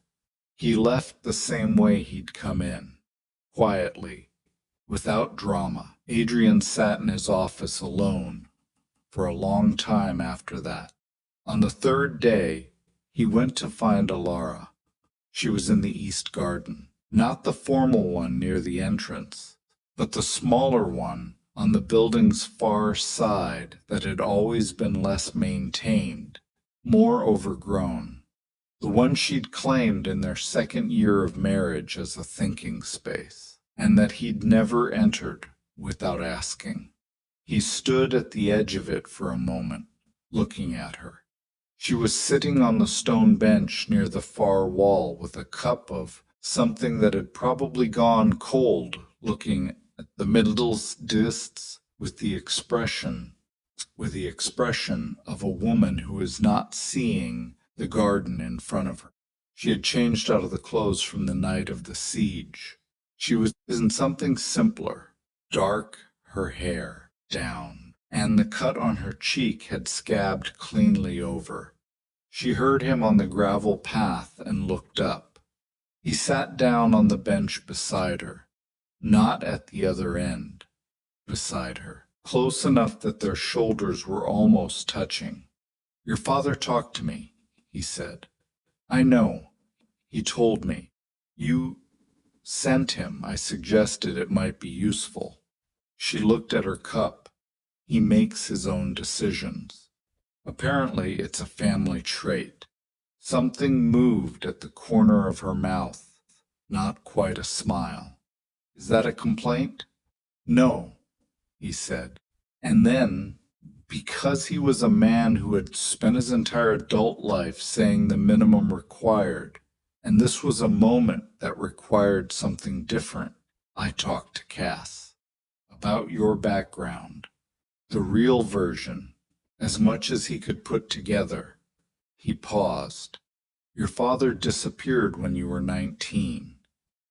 He left the same way he'd come in, quietly, without drama. Adrian sat in his office alone for a long time after that. On the third day, he went to find Alara. She was in the East Garden, not the formal one near the entrance, but the smaller one on the building's far side that had always been less maintained, more overgrown. The one she'd claimed in their second year of marriage as a thinking space, and that he'd never entered without asking. He stood at the edge of it for a moment, looking at her. She was sitting on the stone bench near the far wall with a cup of something that had probably gone cold, looking at the middle discs with the expression of a woman who is not seeing the garden in front of her. She had changed out of the clothes from the night of the siege. She was in something simpler, dark, her hair down, and the cut on her cheek had scabbed cleanly over. She heard him on the gravel path and looked up. He sat down on the bench beside her, not at the other end, beside her, close enough that their shoulders were almost touching. Your father talked to me, he said. I know. He told me. You sent him. I suggested it might be useful. She looked at her cup. He makes his own decisions. Apparently, it's a family trait. Something moved at the corner of her mouth, not quite a smile. Is that a complaint? No, he said. And then, because he was a man who had spent his entire adult life saying the minimum required, and this was a moment that required something different, I talked to Cass about your background, the real version, as much as he could put together. He paused. Your father disappeared when you were 19.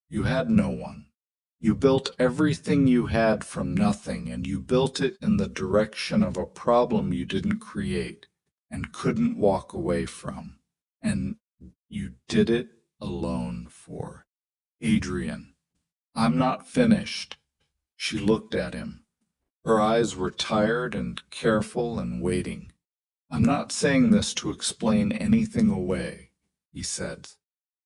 You had no one. You built everything you had from nothing, and you built it in the direction of a problem you didn't create and couldn't walk away from. And you did it alone for Adrian. I'm not finished. She looked at him. Her eyes were tired and careful and waiting. I'm not saying this to explain anything away, he said.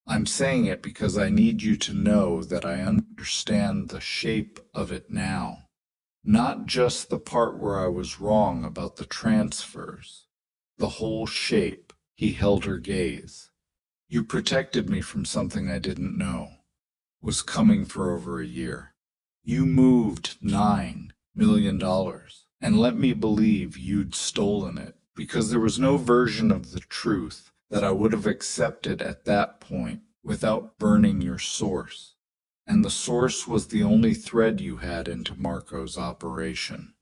I'm saying it because I need you to know that I understand the shape of it now. Not just the part where I was wrong about the transfers. The whole shape. He held her gaze. You protected me from something I didn't know was coming for over a year. You moved $9 million and let me believe you'd stolen it because there was no version of the truth that I would have accepted at that point without burning your source. And the source was the only thread you had into Marco's operation.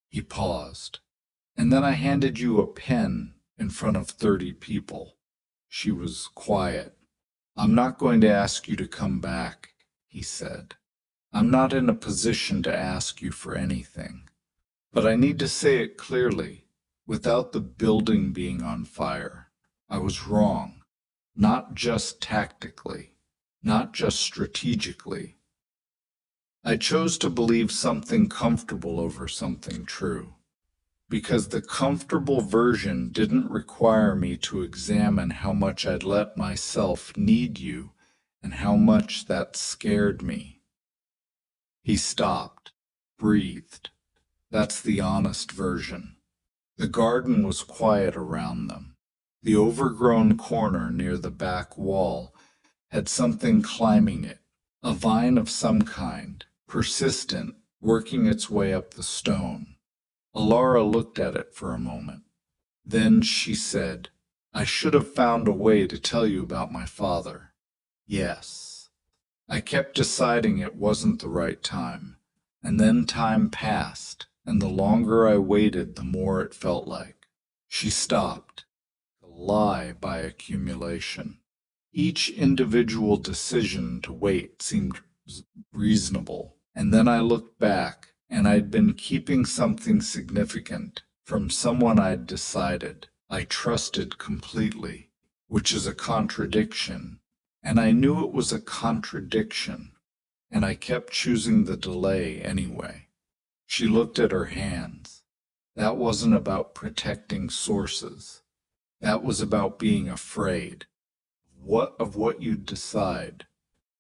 He paused. And then I handed you a pen in front of 30 people. She was quiet. I'm not going to ask you to come back, he said. I'm not in a position to ask you for anything. But I need to say it clearly, without the building being on fire. I was wrong, not just tactically, not just strategically. I chose to believe something comfortable over something true, because the comfortable version didn't require me to examine how much I'd let myself need you and how much that scared me. He stopped, breathed. That's the honest version. The garden was quiet around them. The overgrown corner near the back wall had something climbing it, a vine of some kind, persistent, working its way up the stone. Alara looked at it for a moment. Then she said, I should have found a way to tell you about my father. Yes. I kept deciding it wasn't the right time, and then time passed, and the longer I waited, the more it felt like. She stopped. The lie by accumulation. Each individual decision to wait seemed reasonable, and then I looked back, and I'd been keeping something significant from someone I'd decided I trusted completely, which is a contradiction, and I knew it was a contradiction, and I kept choosing the delay anyway. She looked at her hands. That wasn't about protecting sources. That was about being afraid. Of what you'd decide.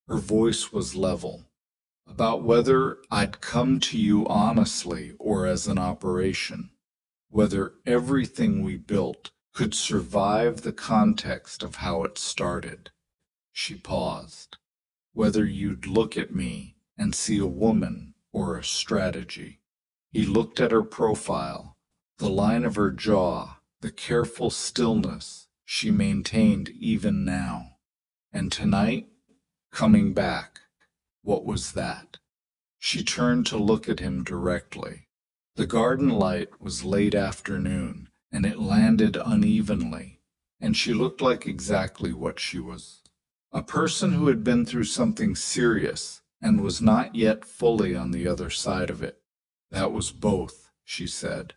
Her voice was level. About whether I'd come to you honestly or as an operation. Whether everything we built could survive the context of how it started. She paused. Whether you'd look at me and see a woman or a strategy. He looked at her profile, the line of her jaw, the careful stillness she maintained even now. And tonight, coming back, what was that? She turned to look at him directly. The garden light was late afternoon, and it landed unevenly, and she looked like exactly what she was. A person who had been through something serious and was not yet fully on the other side of it. That was both, she said.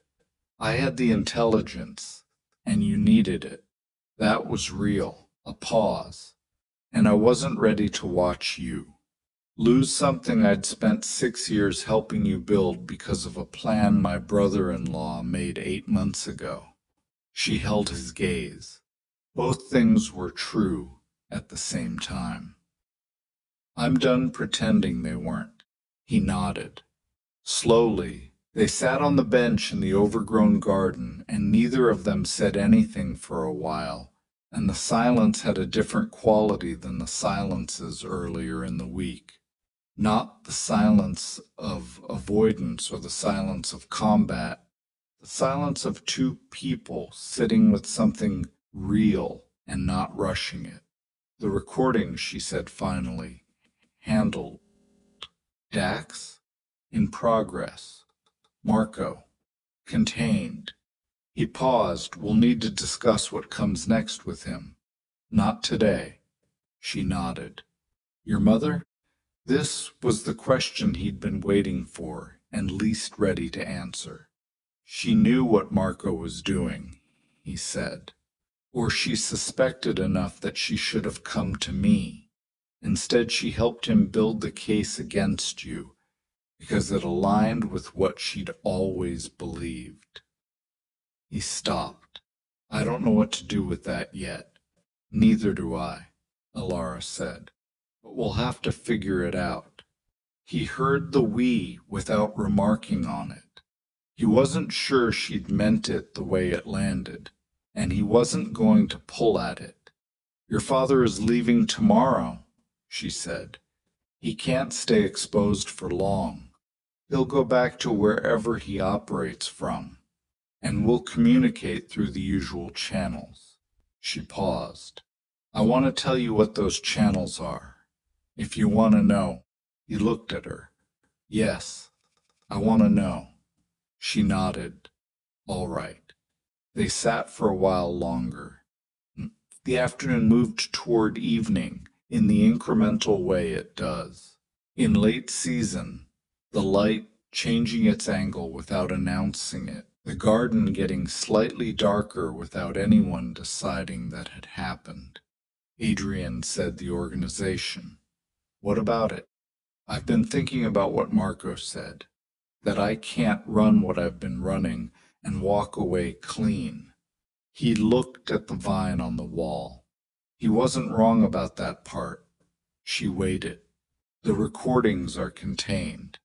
I had the intelligence, and you needed it. That was real, a pause, and I wasn't ready to watch you lose something I'd spent 6 years helping you build because of a plan my brother-in-law made 8 months ago. She held his gaze. Both things were true at the same time. I'm done pretending they weren't. He nodded. Slowly, they sat on the bench in the overgrown garden, and neither of them said anything for a while, and the silence had a different quality than the silences earlier in the week. Not the silence of avoidance or the silence of combat, the silence of two people sitting with something real and not rushing it. The recording, she said finally, handled. Dax? In progress. Marco. Contained. He paused. We'll need to discuss what comes next with him. Not today. She nodded. Your mother? This was the question he'd been waiting for and least ready to answer. She knew what Marco was doing, he said. Or she suspected enough that she should have come to me. Instead, she helped him build the case against you, because it aligned with what she'd always believed. He stopped. I don't know what to do with that yet. Neither do I, Alara said. But we'll have to figure it out. He heard the we without remarking on it. He wasn't sure she'd meant it the way it landed, and he wasn't going to pull at it. Your father is leaving tomorrow, she said. He can't stay exposed for long. He'll go back to wherever he operates from, and we'll communicate through the usual channels. She paused. I want to tell you what those channels are. If you want to know. He looked at her. Yes, I want to know. She nodded. All right. They sat for a while longer. The afternoon moved toward evening in the incremental way it does. In late season, the light changing its angle without announcing it, the garden getting slightly darker without anyone deciding that had happened. Adrian said the organization. What about it? I've been thinking about what Marco said, that I can't run what I've been running and walk away clean. He looked at the vine on the wall. He wasn't wrong about that part. She waited. The recordings are contained.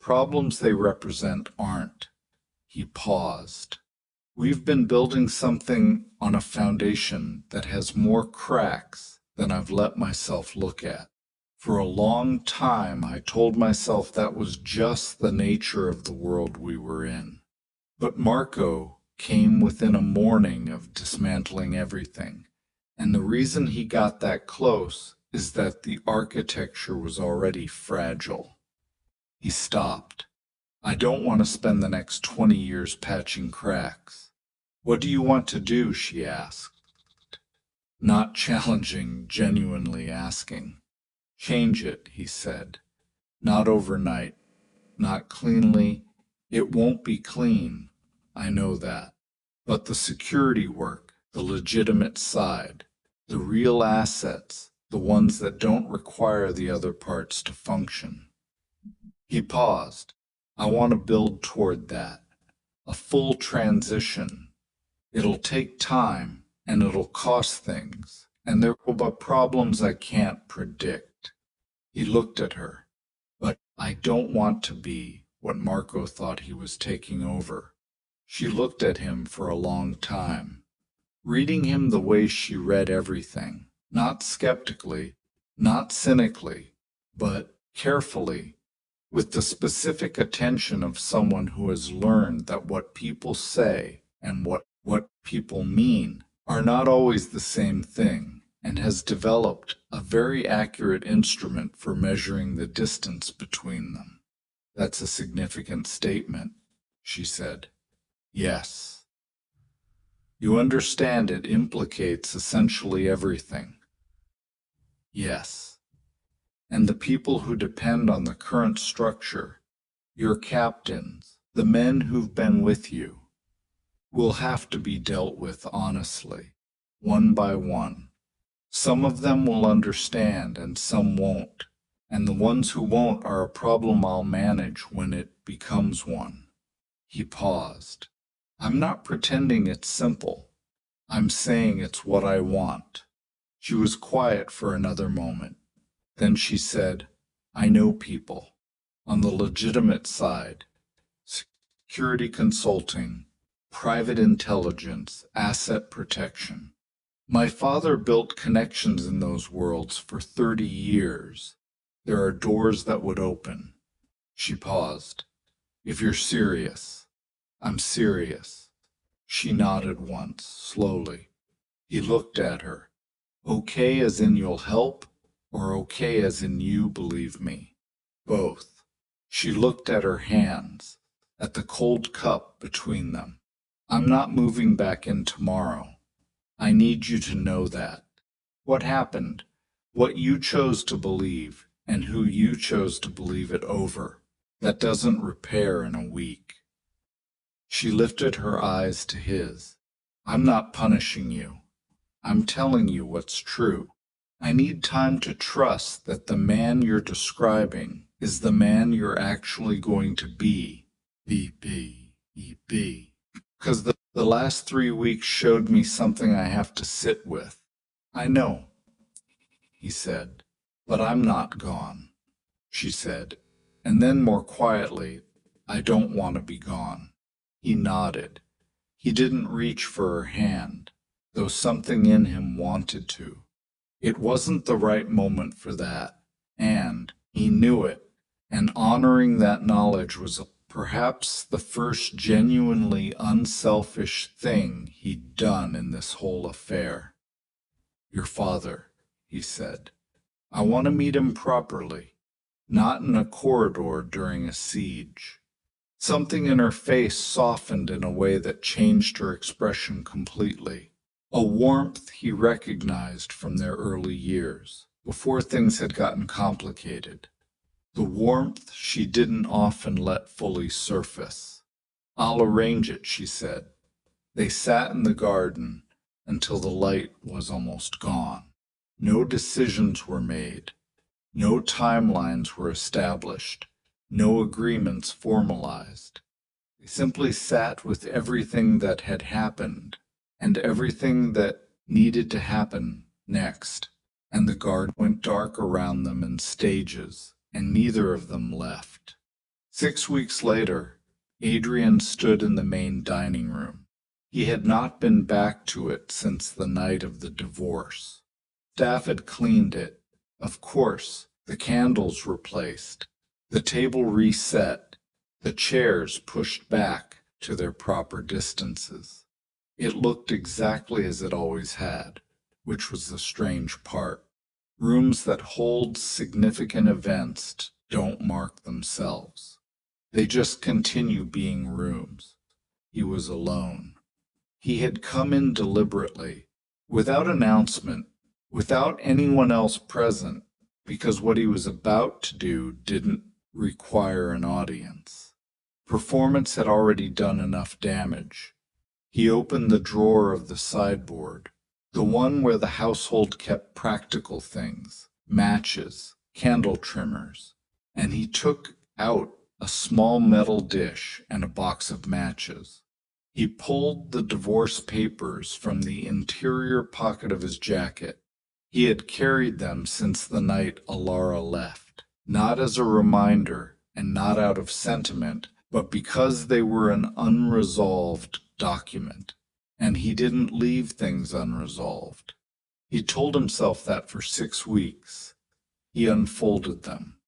Problems they represent aren't. He paused. We've been building something on a foundation that has more cracks than I've let myself look at. For a long time, I told myself that was just the nature of the world we were in. But Marco came within a morning of dismantling everything, and the reason he got that close is that the architecture was already fragile. He stopped. I don't want to spend the next 20 years patching cracks. What do you want to do? She asked. Not challenging, genuinely asking. Change it, he said. Not overnight. Not cleanly. It won't be clean. I know that. But the security work, the legitimate side, the real assets, the ones that don't require the other parts to function. He paused. I want to build toward that. A full transition. It'll take time, and it'll cost things, and there will be problems I can't predict. He looked at her. But I don't want to be what Marco thought he was taking over. She looked at him for a long time, reading him the way she read everything, not skeptically, not cynically, but carefully, with the specific attention of someone who has learned that what people say and what people mean are not always the same thing, and has developed a very accurate instrument for measuring the distance between them. That's a significant statement, she said. Yes. You understand it implicates essentially everything. Yes. And the people who depend on the current structure, your captains, the men who've been with you, will have to be dealt with honestly, one by one. Some of them will understand and some won't, and the ones who won't are a problem I'll manage when it becomes one. He paused. I'm not pretending it's simple. I'm saying it's what I want. She was quiet for another moment. Then she said, I know people. On the legitimate side, security consulting, private intelligence, asset protection. My father built connections in those worlds for 30 years. There are doors that would open. She paused. If you're serious. I'm serious. She nodded once, slowly. He looked at her. Okay as in you'll help, or okay as in you believe me? Both. She looked at her hands, at the cold cup between them. I'm not moving back in tomorrow. I need you to know that. What happened, what you chose to believe, and who you chose to believe it over, that doesn't repair in a week. She lifted her eyes to his. I'm not punishing you. I'm telling you what's true. I need time to trust that the man you're describing is the man you're actually going to be. Be. Because the last 3 weeks showed me something I have to sit with. I know, he said, but I'm not gone, she said, and then more quietly, I don't want to be gone. He nodded. He didn't reach for her hand, though something in him wanted to. It wasn't the right moment for that, and he knew it, and honoring that knowledge was perhaps the first genuinely unselfish thing he'd done in this whole affair. "Your father," he said. "I want to meet him properly, not in a corridor during a siege." Something in her face softened in a way that changed her expression completely. A warmth he recognized from their early years, before things had gotten complicated. The warmth she didn't often let fully surface. "I'll arrange it," she said. They sat in the garden until the light was almost gone. No decisions were made. No timelines were established. No agreements formalized. They simply sat with everything that had happened and everything that needed to happen next. And the garden went dark around them in stages, and neither of them left. 6 weeks later, Adrian stood in the main dining room. He had not been back to it since the night of the divorce. Staff had cleaned it. Of course, the candles replaced, the table reset, the chairs pushed back to their proper distances. It looked exactly as it always had, which was the strange part. Rooms that hold significant events don't mark themselves. They just continue being rooms. He was alone. He had come in deliberately, without announcement, without anyone else present, because what he was about to do didn't require an audience. Performance had already done enough damage. He opened the drawer of the sideboard, the one where the household kept practical things, matches, candle trimmers, and he took out a small metal dish and a box of matches. He pulled the divorce papers from the interior pocket of his jacket. He had carried them since the night Alara left, not as a reminder and not out of sentiment, but because they were an unresolved document, and he didn't leave things unresolved. He told himself that for 6 weeks. He unfolded them.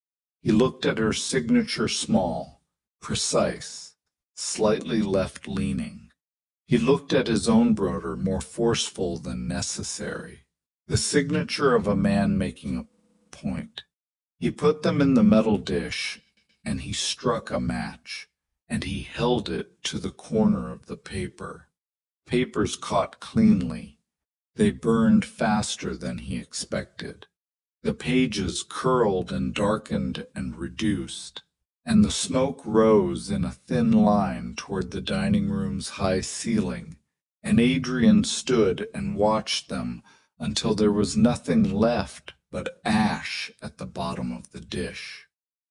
He looked at her signature small, precise, slightly left-leaning. He looked at his own broder, more forceful than necessary. The signature of a man making a point. He put them in the metal dish, and he struck a match, and he held it to the corner of the paper. Papers caught cleanly. They burned faster than he expected. The pages curled and darkened and reduced, and the smoke rose in a thin line toward the dining room's high ceiling, and Adrian stood and watched them until there was nothing left but ash at the bottom of the dish.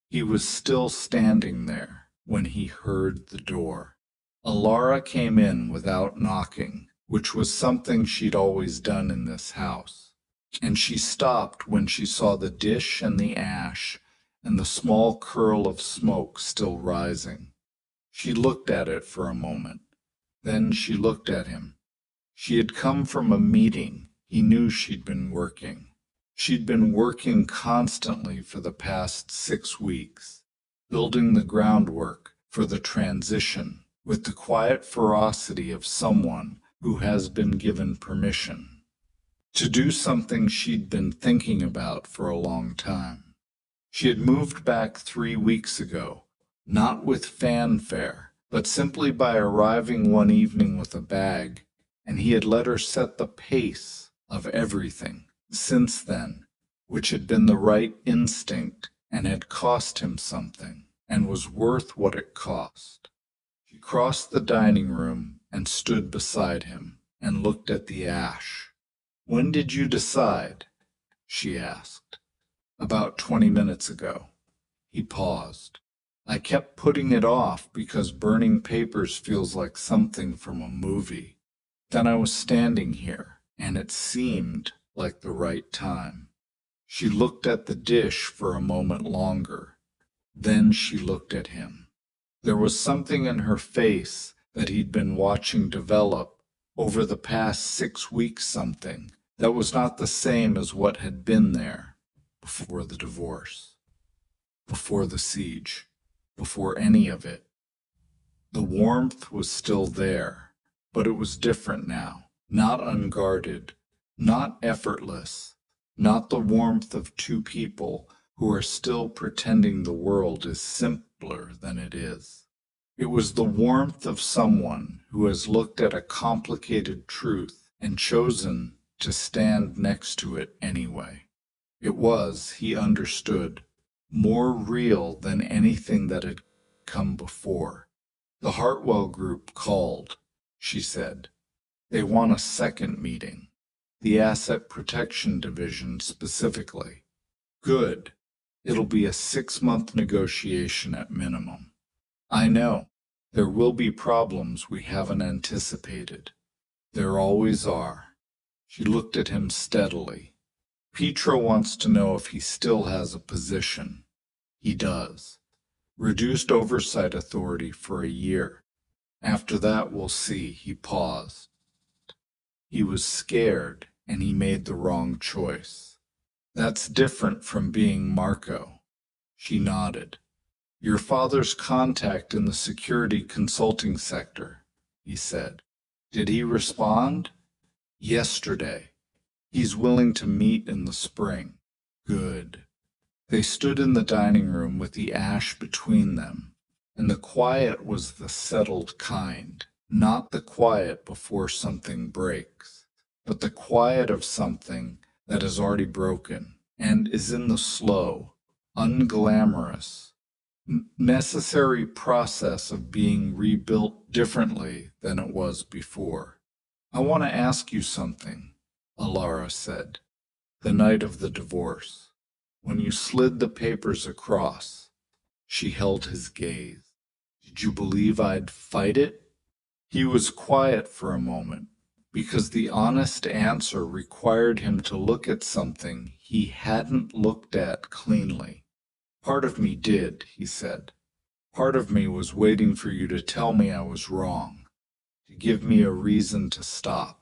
He was still standing there when he heard the door. Alara came in without knocking, which was something she'd always done in this house, and she stopped when she saw the dish and the ash and the small curl of smoke still rising. She looked at it for a moment. Then she looked at him. She had come from a meeting. He knew she'd been working. She'd been working constantly for the past 6 weeks, building the groundwork for the transition with the quiet ferocity of someone who has been given permission to do something she'd been thinking about for a long time. She had moved back 3 weeks ago, not with fanfare, but simply by arriving one evening with a bag, and he had let her set the pace of everything since then, which had been the right instinct and had cost him something, and was worth what it cost. She crossed the dining room and stood beside him and looked at the ash. "When did you decide?" she asked. "About 20 minutes ago." He paused. "I kept putting it off because burning papers feels like something from a movie. Then I was standing here, and it seemed like the right time." She looked at the dish for a moment longer. Then she looked at him. There was something in her face that he'd been watching develop over the past 6 weeks, something That was not the same as what had been there before the divorce, before the siege, before any of it. The warmth was still there, but it was different now, not unguarded, not effortless, not the warmth of two people who are still pretending the world is simpler than it is. It was the warmth of someone who has looked at a complicated truth and chosen to stand next to it anyway. It was, he understood, more real than anything that had come before. The Hartwell group called, she said. They want a second meeting. The Asset Protection Division specifically. Good. It'll be a 6-month negotiation at minimum. I know. There will be problems we haven't anticipated. There always are. She looked at him steadily. Pietro wants to know if he still has a position. He does. Reduced oversight authority for a year. After that, we'll see. He paused. He was scared, and he made the wrong choice. That's different from being Marco. She nodded. Your father's contact in the security consulting sector, he said. Did he respond? Yesterday. He's willing to meet in the spring. Good. They stood in the dining room with the ash between them, and the quiet was the settled kind, not the quiet before something breaks, but the quiet of something that has already broken and is in the slow, unglamorous, necessary process of being rebuilt differently than it was before. I want to ask you something, Alara said, the night of the divorce. When you slid the papers across, she held his gaze. Did you believe I'd fight it? He was quiet for a moment, because the honest answer required him to look at something he hadn't looked at cleanly. Part of me did, he said. Part of me was waiting for you to tell me I was wrong, to give me a reason to stop.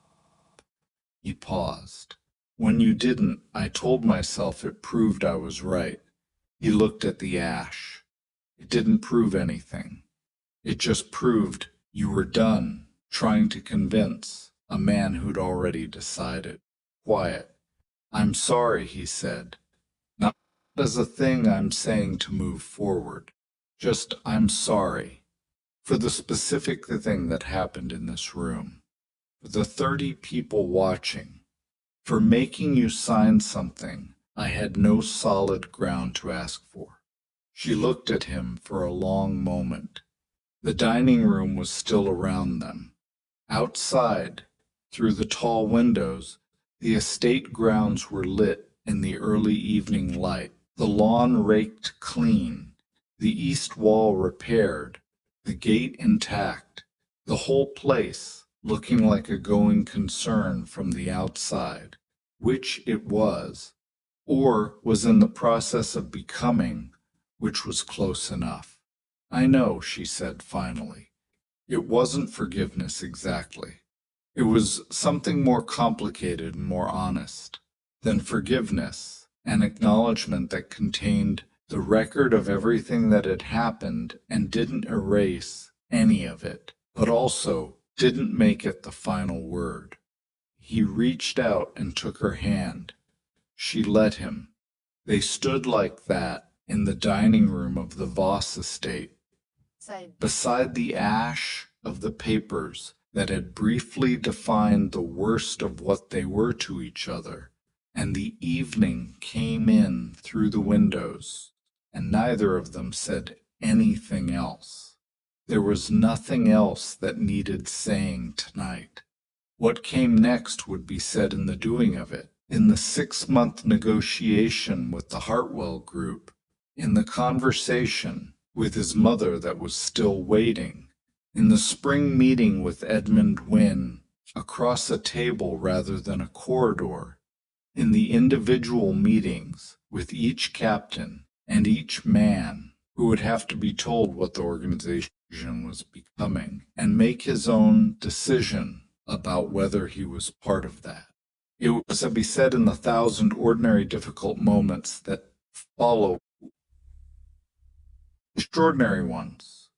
He paused. When you didn't, I told myself it proved I was right. He looked at the ash. It didn't prove anything. It just proved you were done trying to convince a man who'd already decided. Quiet. I'm sorry, he said. Not as a thing I'm saying to move forward. Just I'm sorry for the specific thing that happened in this room. For the 30 people watching. For making you sign something I had no solid ground to ask for. She looked at him for a long moment. The dining room was still around them. Outside, through the tall windows, the estate grounds were lit in the early evening light, the lawn raked clean, the east wall repaired, the gate intact, the whole place looking like a going concern from the outside, which it was, or was in the process of becoming, which was close enough. I know, she said finally. It wasn't forgiveness exactly. It was something more complicated and more honest than forgiveness, an acknowledgement that contained the record of everything that had happened and didn't erase any of it, but also didn't make it the final word. He reached out and took her hand. She let him. They stood like that in the dining room of the Voss estate, beside the ash of the papers that had briefly defined the worst of what they were to each other, and the evening came in through the windows, and neither of them said anything else. There was nothing else that needed saying tonight. What came next would be said in the doing of it, in the 6-month negotiation with the Hartwell group, in the conversation with his mother that was still waiting, in the spring meeting with Edmund Wynne, across a table rather than a corridor, in the individual meetings with each captain and each man who would have to be told what the organization was becoming and make his own decision about whether he was part of that. It was to be said in the thousand ordinary difficult moments that follow extraordinary ones.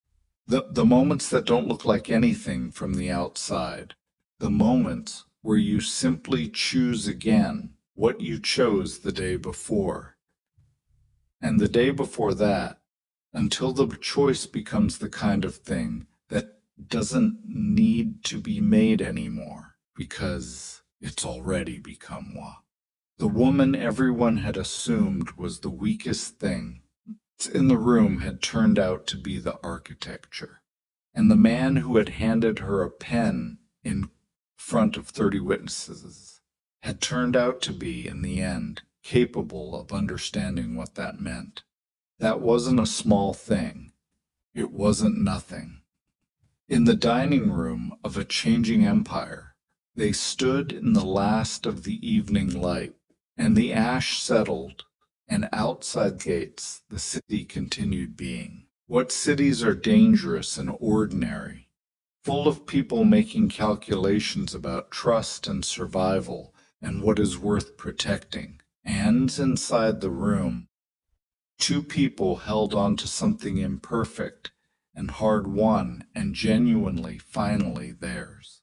The moments that don't look like anything from the outside. The moments where you simply choose again what you chose the day before. And the day before that, until the choice becomes the kind of thing that doesn't need to be made anymore because it's already become one. The woman everyone had assumed was the weakest thing in the room had turned out to be the architecture. And the man who had handed her a pen in front of 30 witnesses had turned out to be, in the end, capable of understanding what that meant. That wasn't a small thing. It wasn't nothing. In the dining room of a changing empire, they stood in the last of the evening light, and the ash settled, and outside gates the city continued being. What cities are dangerous and ordinary, full of people making calculations about trust and survival and what is worth protecting. And inside the room, two people held on to something imperfect and hard won and genuinely finally theirs.